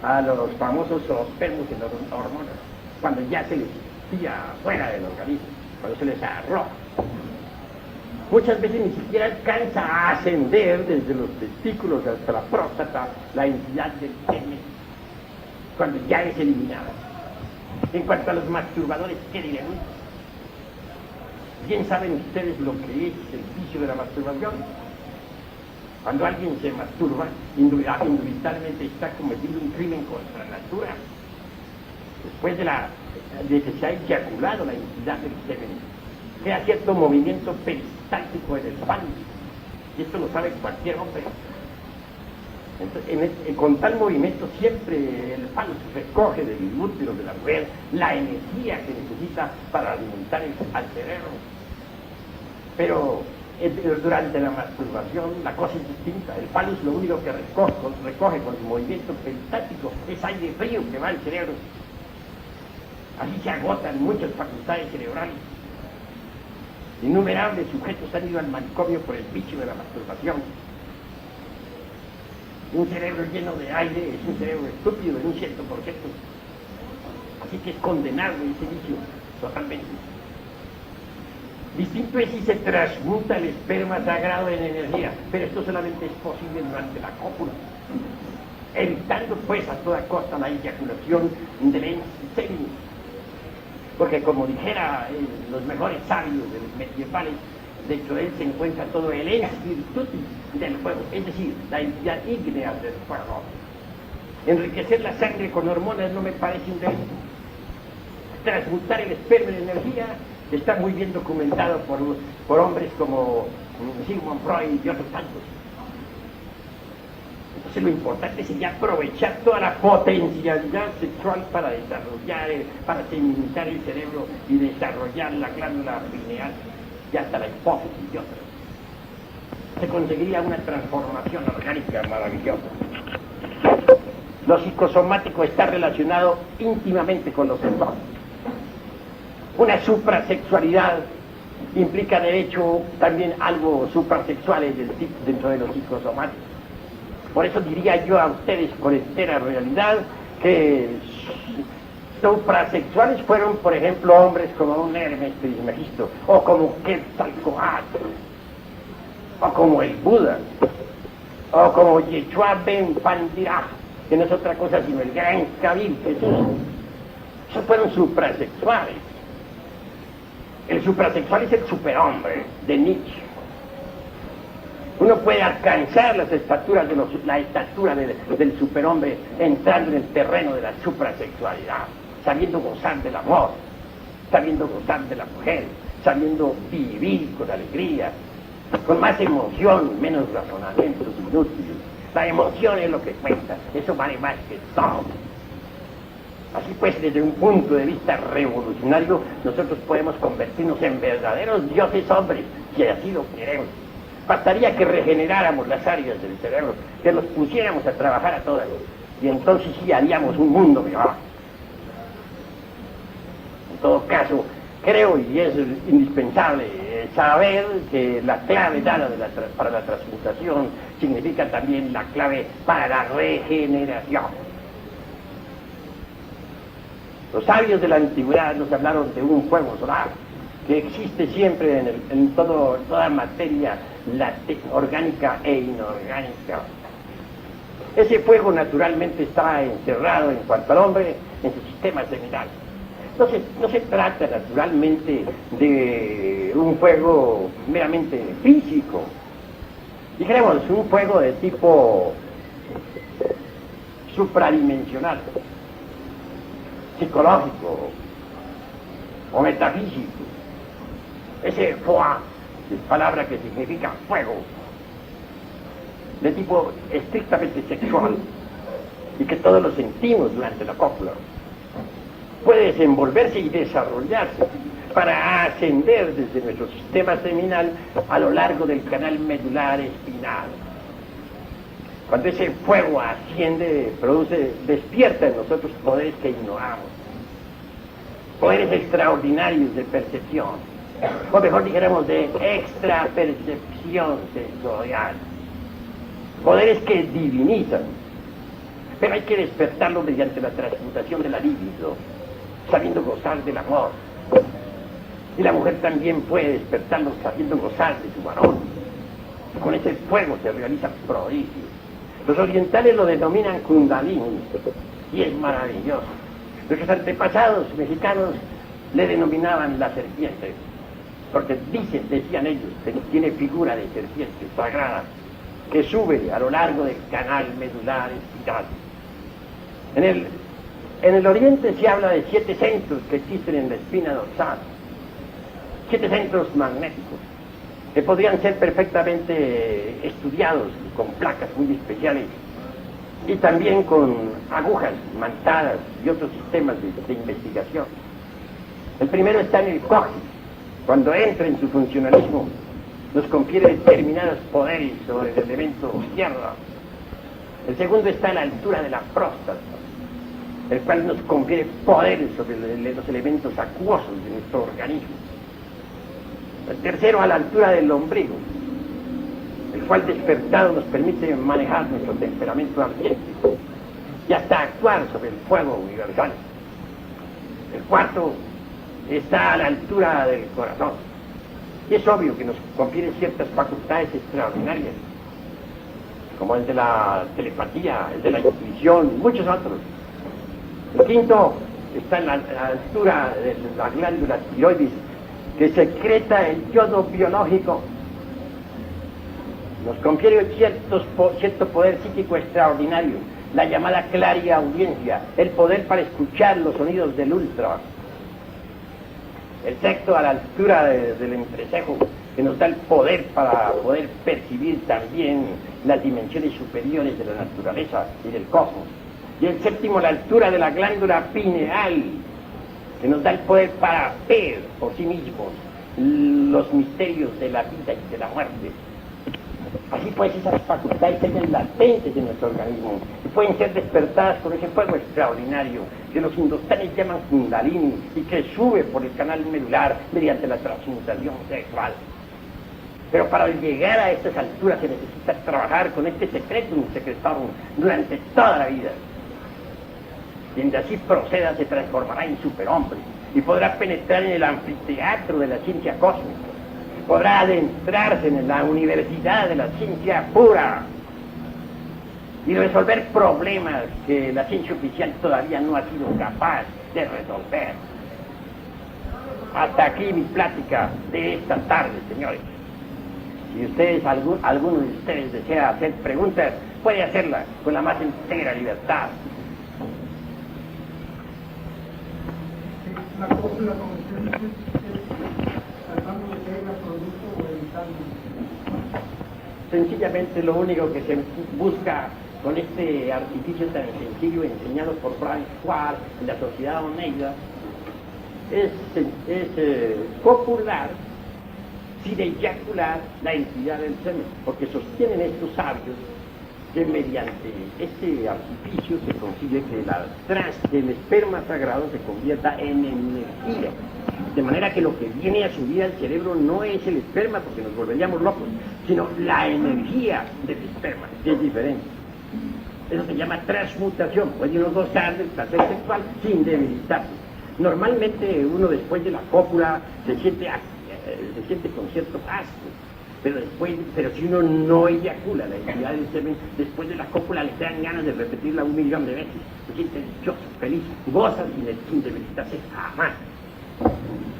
a los famosos zoospermos y las hormonas, cuando ya se les tira fuera del organismo, cuando se les arroja. Muchas veces ni siquiera alcanza a ascender desde los testículos hasta la próstata la entidad del semen, cuando ya es eliminada. En cuanto a los masturbadores, ¿qué diremos? Bien saben ustedes lo que es el vicio de la masturbación. Cuando alguien se masturba, indudablemente está cometiendo un crimen contra la natura. Después de que se ha eyaculado la entidad del semen, crea cierto movimiento peristáltico en el falo, y esto lo sabe cualquier hombre. Entonces, con tal movimiento siempre el falo recoge del útero de la mujer la energía que necesita para alimentar al cerebro. Pero durante la masturbación la cosa es distinta. El falo lo único que recoge con su movimiento peristáltico es aire frío que va al cerebro. Así se agotan muchas facultades cerebrales. Innumerables sujetos han ido al manicomio por el vicio de la masturbación. Un cerebro lleno de aire es un cerebro estúpido en un 100%. Así que es condenable ese vicio totalmente. Distinto es si se transmuta el esperma sagrado en energía, pero esto solamente es posible durante la cópula, evitando pues a toda costa la eyaculación del semen. Porque como dijera los mejores sabios de los medievales, dentro de él se encuentra todo el ens virtutis del fuego, es decir, la entidad ígnea del fuego. Enriquecer la sangre con hormonas no me parece un delito. Transmutar el esperma en energía está muy bien documentado por hombres como Sigmund Freud y otros tantos. Entonces lo importante sería aprovechar toda la potencialidad sexual para desarrollar, para feminizar el cerebro y desarrollar la glándula pineal y hasta la hipófisis y otras. Se conseguiría una transformación orgánica maravillosa. Lo psicosomático está relacionado íntimamente con los entornos. Una suprasexualidad implica de hecho también algo suprasexual dentro de los psicosomáticos. Por eso diría yo a ustedes con entera realidad que suprasexuales fueron, por ejemplo, hombres como un Hermes Trismegisto, o como Quetzalcóatl, o como el Buda, o como Yeshua Ben Pandiraj, que no es otra cosa sino el gran Kabil Jesús. Esos fueron suprasexuales. El suprasexual es el superhombre de Nietzsche. Uno puede alcanzar la estatura del superhombre entrando en el terreno de la suprasexualidad, sabiendo gozar del amor, sabiendo gozar de la mujer, sabiendo vivir con alegría, con más emoción, menos razonamientos inútiles. La emoción es lo que cuenta, eso vale más que todo. Así pues, desde un punto de vista revolucionario, nosotros podemos convertirnos en verdaderos dioses hombres, si así lo queremos. Bastaría que regeneráramos las áreas del cerebro, que los pusiéramos a trabajar a todas, y entonces sí haríamos un mundo mejor. En todo caso, creo, y es indispensable saber que la clave dada para la transmutación significa también la clave para la regeneración. Los sabios de la antigüedad nos hablaron de un fuego solar que existe siempre en toda materia orgánica e inorgánica. Ese fuego naturalmente está encerrado en cuanto al hombre en su sistema seminal. No se trata naturalmente de un fuego meramente físico, dijéramos un fuego de tipo supradimensional, psicológico o metafísico. Ese foie es palabra que significa fuego, de tipo estrictamente sexual, y que todos lo sentimos durante la cópula. Puede desenvolverse y desarrollarse para ascender desde nuestro sistema seminal a lo largo del canal medular espinal. Cuando ese fuego asciende, despierta en nosotros poderes que ignoramos, poderes extraordinarios de percepción, o mejor dijéramos de extrapercepción sensorial, poderes que divinizan, pero hay que despertarlo mediante la transmutación de la libido, sabiendo gozar del amor. Y la mujer también puede despertarlo sabiendo gozar de su varón. Con ese fuego se realizan prodigios. Los orientales lo denominan Kundalini, y es maravilloso. Nuestros antepasados mexicanos le denominaban la serpiente, porque decían ellos, que tiene figura de serpiente sagrada, que sube a lo largo del canal medular espinal. En el oriente se habla de 7 centros que existen en la espina dorsal, 7 centros magnéticos, que podrían ser perfectamente estudiados con placas muy especiales y también con agujas mantadas y otros sistemas de investigación. El primero está en el coxis. Cuando entra en su funcionalismo, nos confiere determinados poderes sobre el elemento tierra. El segundo está a la altura de la próstata, el cual nos confiere poderes sobre los elementos acuosos de nuestro organismo. El tercero a la altura del ombligo, el cual despertado nos permite manejar nuestro temperamento ardiente y hasta actuar sobre el fuego universal. El cuarto está a la altura del corazón, y es obvio que nos confiere ciertas facultades extraordinarias, como el de la telepatía, el de la intuición, y muchos otros. El quinto está en la altura de la glándula tiroides, que secreta el yodo biológico. Nos confiere cierto poder psíquico extraordinario, la llamada clariaudiencia, el poder para escuchar los sonidos del ultra. El sexto a la altura del entrecejo, que nos da el poder para poder percibir también las dimensiones superiores de la naturaleza y del cosmos. Y el séptimo a la altura de la glándula pineal, que nos da el poder para ver por sí mismos los misterios de la vida y de la muerte. Así pues, esas facultades están latentes en nuestro organismo y pueden ser despertadas por ese fuego extraordinario que los hindustanes llaman Kundalini y que sube por el canal medular mediante la transmutación sexual. Pero para llegar a estas alturas se necesita trabajar con este secreto secretario durante toda la vida. Quien de así proceda se transformará en superhombre y podrá penetrar en el anfiteatro de la ciencia cósmica. Podrá adentrarse en la universidad de la ciencia pura y resolver problemas que la ciencia oficial todavía no ha sido capaz de resolver. Hasta aquí mi plática de esta tarde, señores. Si ustedes, alguno de ustedes desea hacer preguntas, puede hacerlas con la más entera libertad. La cópula, como usted dice, es tratando de que haya producto o evitando. Sencillamente lo único que se busca con este artificio tan sencillo enseñado por Brian Schwartz en la Sociedad Oneida, es copular sin eyacular la entidad del semen, porque sostienen estos sabios que mediante este artificio se consigue que el esperma sagrado se convierta en energía, de manera que lo que viene a subir al cerebro no es el esperma, porque nos volveríamos locos, sino la energía del esperma, que es diferente. Eso se llama transmutación. Puede uno gozar del placer sexual sin debilitarse. Normalmente uno después de la cópula se siente con cierto asco, pero si uno no eyacula la entidad del semen, después de la cópula le dan ganas de repetirla 1.000.000 de veces. Se siente dichoso, feliz, goza sin debilitarse jamás.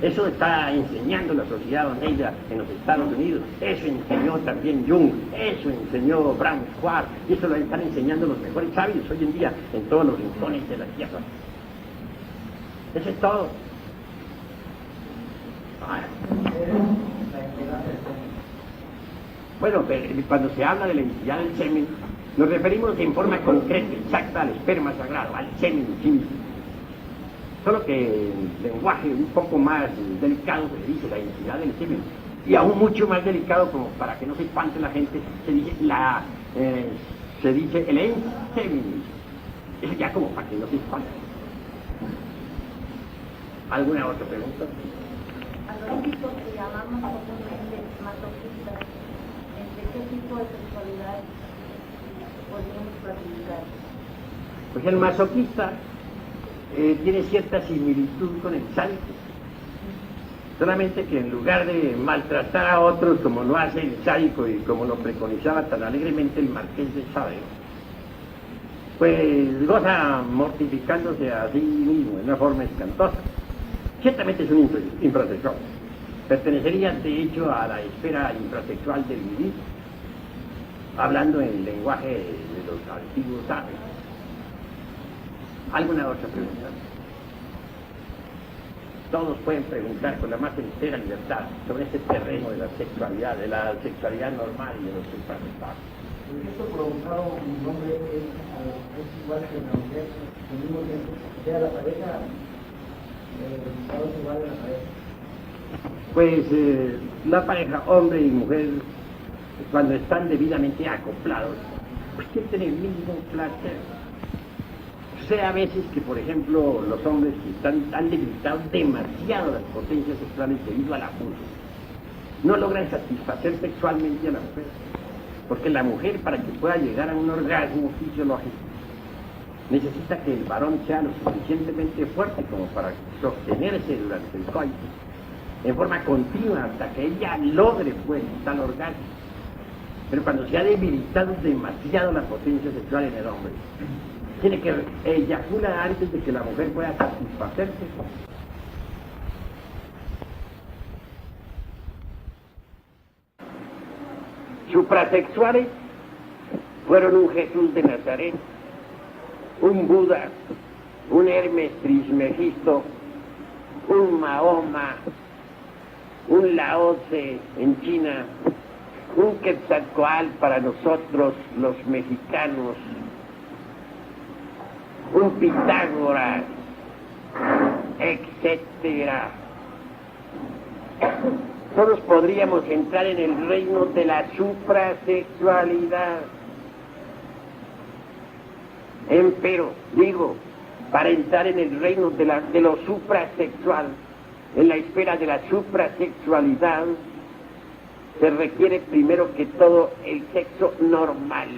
Eso está enseñando la Sociedad Oneida en los Estados Unidos, eso enseñó también Jung, eso enseñó Brian Schwartz, y eso lo están enseñando los mejores sabios hoy en día en todos los rincones de la tierra. Eso es todo. Bueno, cuando se habla de la entidad del semen, nos referimos en forma concreta, exacta, al esperma sagrado, al semen en sí mismo. Solo que en lenguaje un poco más delicado se dice la entidad del semen, y aún mucho más delicado, como para que no se espante la gente, se dice el enseminis. Eso ya como para que no se espante. ¿Alguna otra pregunta? A los chicos que llamamos comúnmente masoquistas, ¿entre qué tipo de sexualidad podríamos clasificar? Pues el masoquista tiene cierta similitud con el sádico, solamente que en lugar de maltratar a otros como lo hace el sádico y como lo preconizaba tan alegremente el Marqués de Sade, pues goza mortificándose a sí mismo en una forma espantosa. Ciertamente es un infrasexual, pertenecería de hecho a la esfera infrasexual del vivir, hablando en el lenguaje de los antiguos sabios. ¿Alguna otra pregunta? Todos pueden preguntar con la más entera libertad sobre este terreno de la sexualidad normal y de los suprasexuales. Esto provocado, mi nombre es igual que la mujer, al mismo tiempo, o sea, la pareja, el resultado es igual a la pareja. Pues la pareja, hombre y mujer, cuando están debidamente acoplados, pues sienten el mismo placer. Sea a veces que, por ejemplo, los hombres que han debilitado demasiado las potencias sexuales debido al abuso, no logran satisfacer sexualmente a la mujer, porque la mujer, para que pueda llegar a un orgasmo fisiológico, necesita que el varón sea lo suficientemente fuerte como para sostenerse durante el coito en forma continua hasta que ella logre pues tal orgasmo. Pero cuando se ha debilitado demasiado la potencia sexual en el hombre, tiene que eyacular antes de que la mujer pueda satisfacerse. Suprasexuales fueron un Jesús de Nazaret, un Buda, un Hermes Trismegisto, un Mahoma, un Lao Tse en China, un Quetzalcóatl para nosotros los mexicanos, un Pitágoras, etcétera. Todos podríamos entrar en el reino de la suprasexualidad. Empero, digo, para entrar en el reino de lo suprasexual, en la esfera de la suprasexualidad, se requiere primero que todo el sexo normal.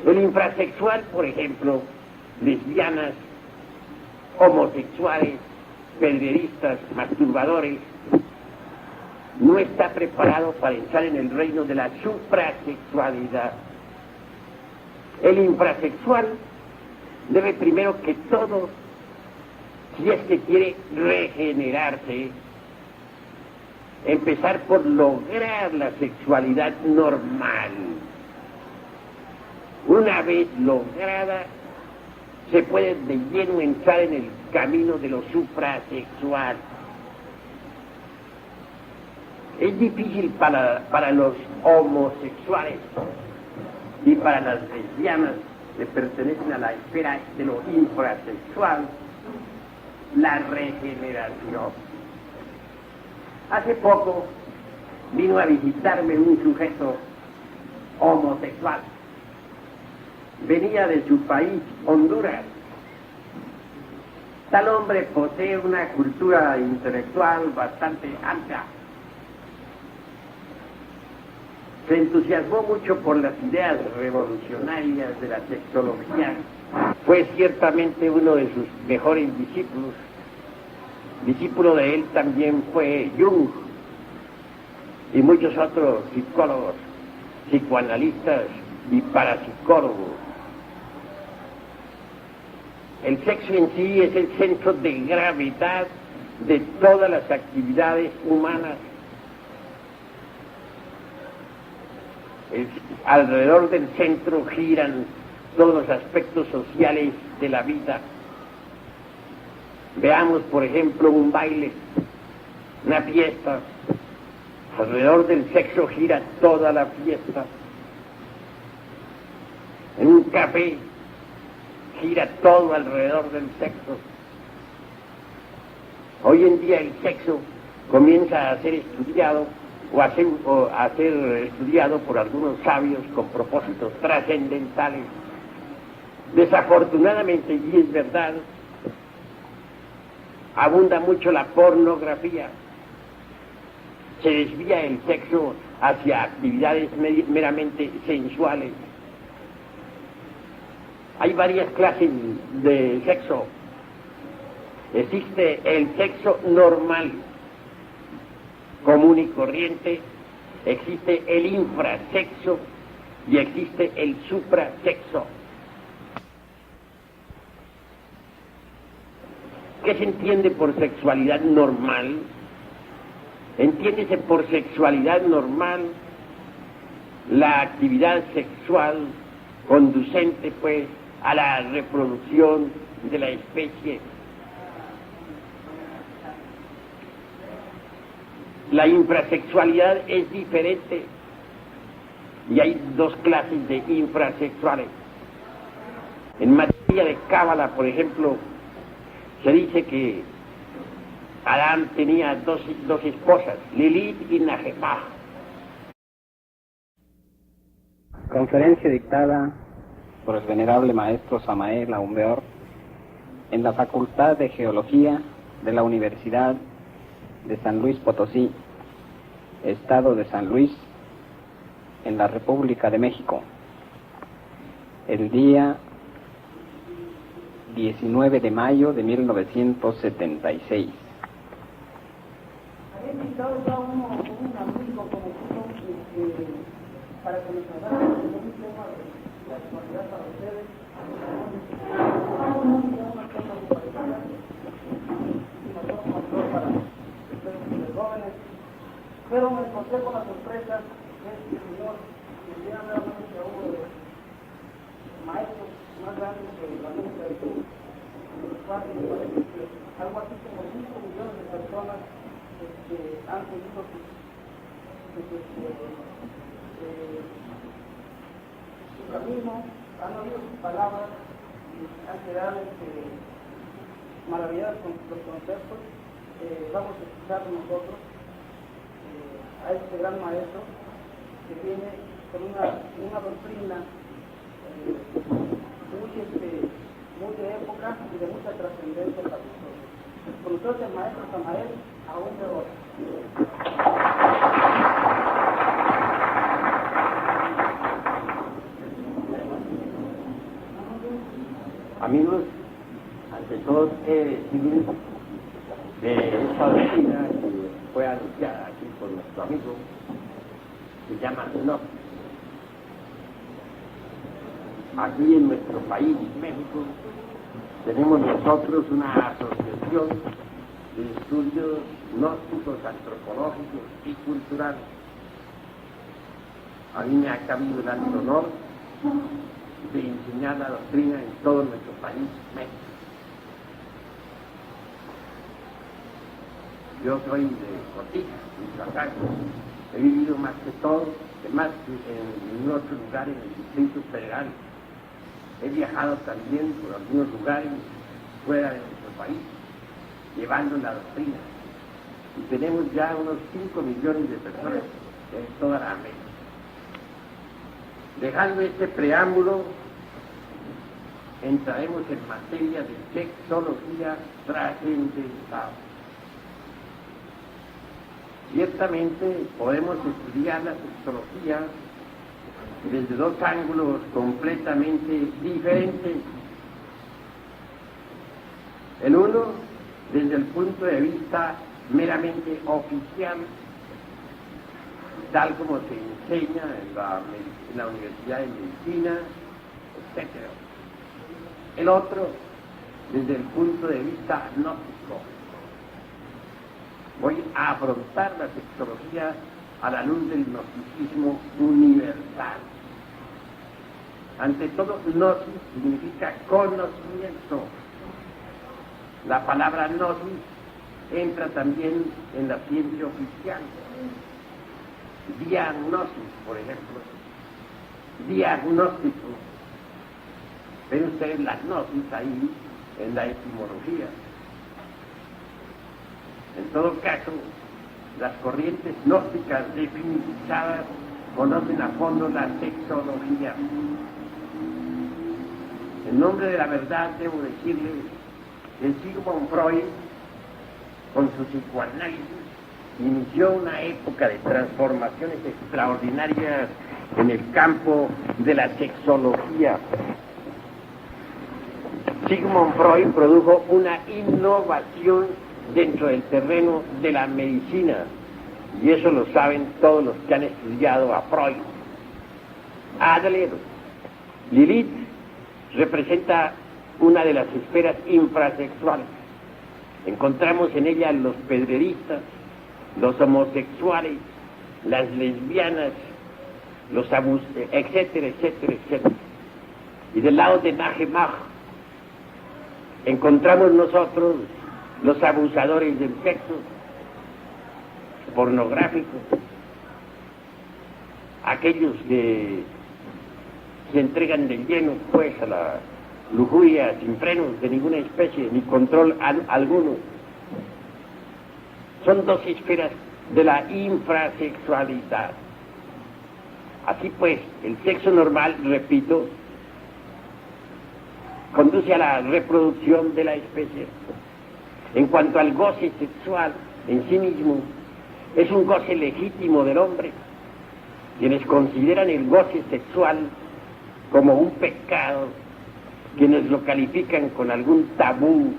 El infrasexual, por ejemplo, lesbianas, homosexuales, pedreristas, masturbadores, no está preparado para entrar en el reino de la suprasexualidad. El infrasexual debe primero que todo, si es que quiere regenerarse, empezar por lograr la sexualidad normal. Una vez lograda, se puede de lleno entrar en el camino de lo suprasexual. Es difícil para los homosexuales y para las lesbianas que pertenecen a la esfera de lo infrasexual, la regeneración. Hace poco vino a visitarme un sujeto homosexual. Venía de su país, Honduras. Tal hombre posee una cultura intelectual bastante amplia. Se entusiasmó mucho por las ideas revolucionarias de la sexología. Fue ciertamente uno de sus mejores discípulos. Discípulo de él también fue Jung y muchos otros psicólogos, psicoanalistas y parapsicólogos. El sexo en sí es el centro de gravedad de todas las actividades humanas. Alrededor del centro giran todos los aspectos sociales de la vida. Veamos, por ejemplo, un baile, una fiesta. Alrededor del sexo gira toda la fiesta. En un café gira todo alrededor del sexo. Hoy en día el sexo comienza a ser estudiado o a ser estudiado por algunos sabios con propósitos trascendentales. Desafortunadamente, y es verdad, abunda mucho la pornografía. Se desvía el sexo hacia actividades meramente sensuales. Hay varias clases de sexo. Existe el sexo normal, común y corriente, existe el infrasexo y existe el suprasexo. ¿Qué se entiende por sexualidad normal? Entiéndese por sexualidad normal la actividad sexual conducente, pues, a la reproducción de la especie. La infrasexualidad es diferente y hay dos clases de infrasexuales. En materia de cábala, por ejemplo, se dice que Adán tenía dos esposas, Lilith y Nahemah. Conferencia dictada por el venerable maestro Samael Aumbeor en la Facultad de Geología de la Universidad de San Luis Potosí, Estado de San Luis, en la República de México, el día 19 de mayo de 1976. Había invitado ya un amigo como para que nos hablara de un tema de la actualidad para ustedes. Una cosa muy parecida y nosotros para ustedes jóvenes, pero me encontré con la sorpresa que este señor que llega nuevamente a uno de los maestros más grandes de la música de Cuba, los cuales me parece que algo así como 5 millones de personas han seguido su camino, han oído sus palabras y han quedado maravilladas con los conceptos. Vamos a escuchar nosotros a este gran maestro que viene con una doctrina muy de época y de mucha trascendencia para nosotros. Con nosotros el maestro Samael Aumbeor. Amigos, ante todo he de decir de esta doctrina que fue anunciada aquí por nuestro amigo, se llama NOC. Aquí en nuestro país, México, tenemos nosotros una asociación de estudios gnósticos, antropológicos y culturales. A mí me ha cabido el alto honor de enseñar la doctrina en todo nuestro país, México. Yo soy de Cotija, Michoacán, He vivido más que todo, más en otro lugar en el Distrito Federal. He viajado también por algunos lugares fuera de nuestro país, llevando la doctrina. Y tenemos ya unos 5 millones de personas en toda la América. Dejando este preámbulo, entraremos en materia de sexología trascendental. Ciertamente podemos estudiar la sexología desde dos ángulos completamente diferentes. El uno, desde el punto de vista meramente oficial, tal como se enseña en la Universidad de Medicina, etc. El otro, desde el punto de vista gnóstico. Voy a afrontar la sexología a la luz del gnosticismo universal. Ante todo, gnosis significa conocimiento. La palabra gnosis entra también en la ciencia oficial. Diagnosis, por ejemplo. Diagnóstico. Ven ustedes la gnosis ahí en la etimología. En todo caso, las corrientes gnósticas definizadas conocen a fondo la sexología. En nombre de la verdad debo decirles que Sigmund Freud, con su psicoanálisis, inició una época de transformaciones extraordinarias en el campo de la sexología. Sigmund Freud produjo una innovación dentro del terreno de la medicina, y eso lo saben todos los que han estudiado a Freud. Adler, Lilith, representa una de las esferas infrasexuales. Encontramos en ella los pedreristas, los homosexuales, las lesbianas, los etcétera, etcétera, etcétera. Y del lado de Nahemach encontramos nosotros los abusadores del sexo pornográfico, aquellos que se entregan de lleno pues a la lujuria sin frenos de ninguna especie ni control alguno. Son dos esferas de la infrasexualidad. Así pues, el sexo normal, repito, conduce a la reproducción de la especie. En cuanto al goce sexual en sí mismo, es un goce legítimo del hombre. Quienes consideran el goce sexual como un pecado, quienes lo califican con algún tabú,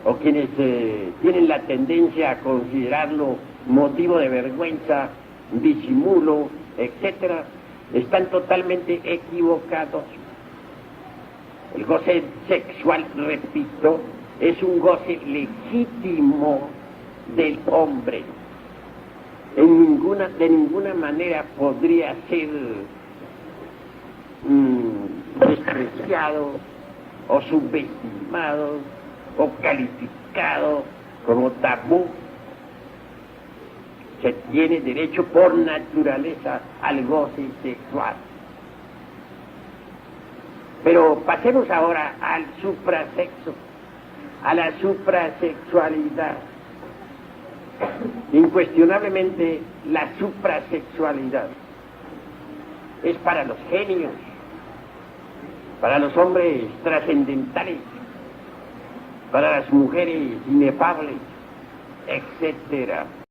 o quienes tienen la tendencia a considerarlo motivo de vergüenza, disimulo, etc., están totalmente equivocados. El goce sexual, repito, es un goce legítimo del hombre. De ninguna manera podría ser despreciado o subestimado o calificado como tabú. Se tiene derecho por naturaleza al goce sexual. Pero pasemos ahora al suprasexo, a la suprasexualidad. Incuestionablemente la suprasexualidad es para los genios, para los hombres trascendentales, para las mujeres inefables, etc.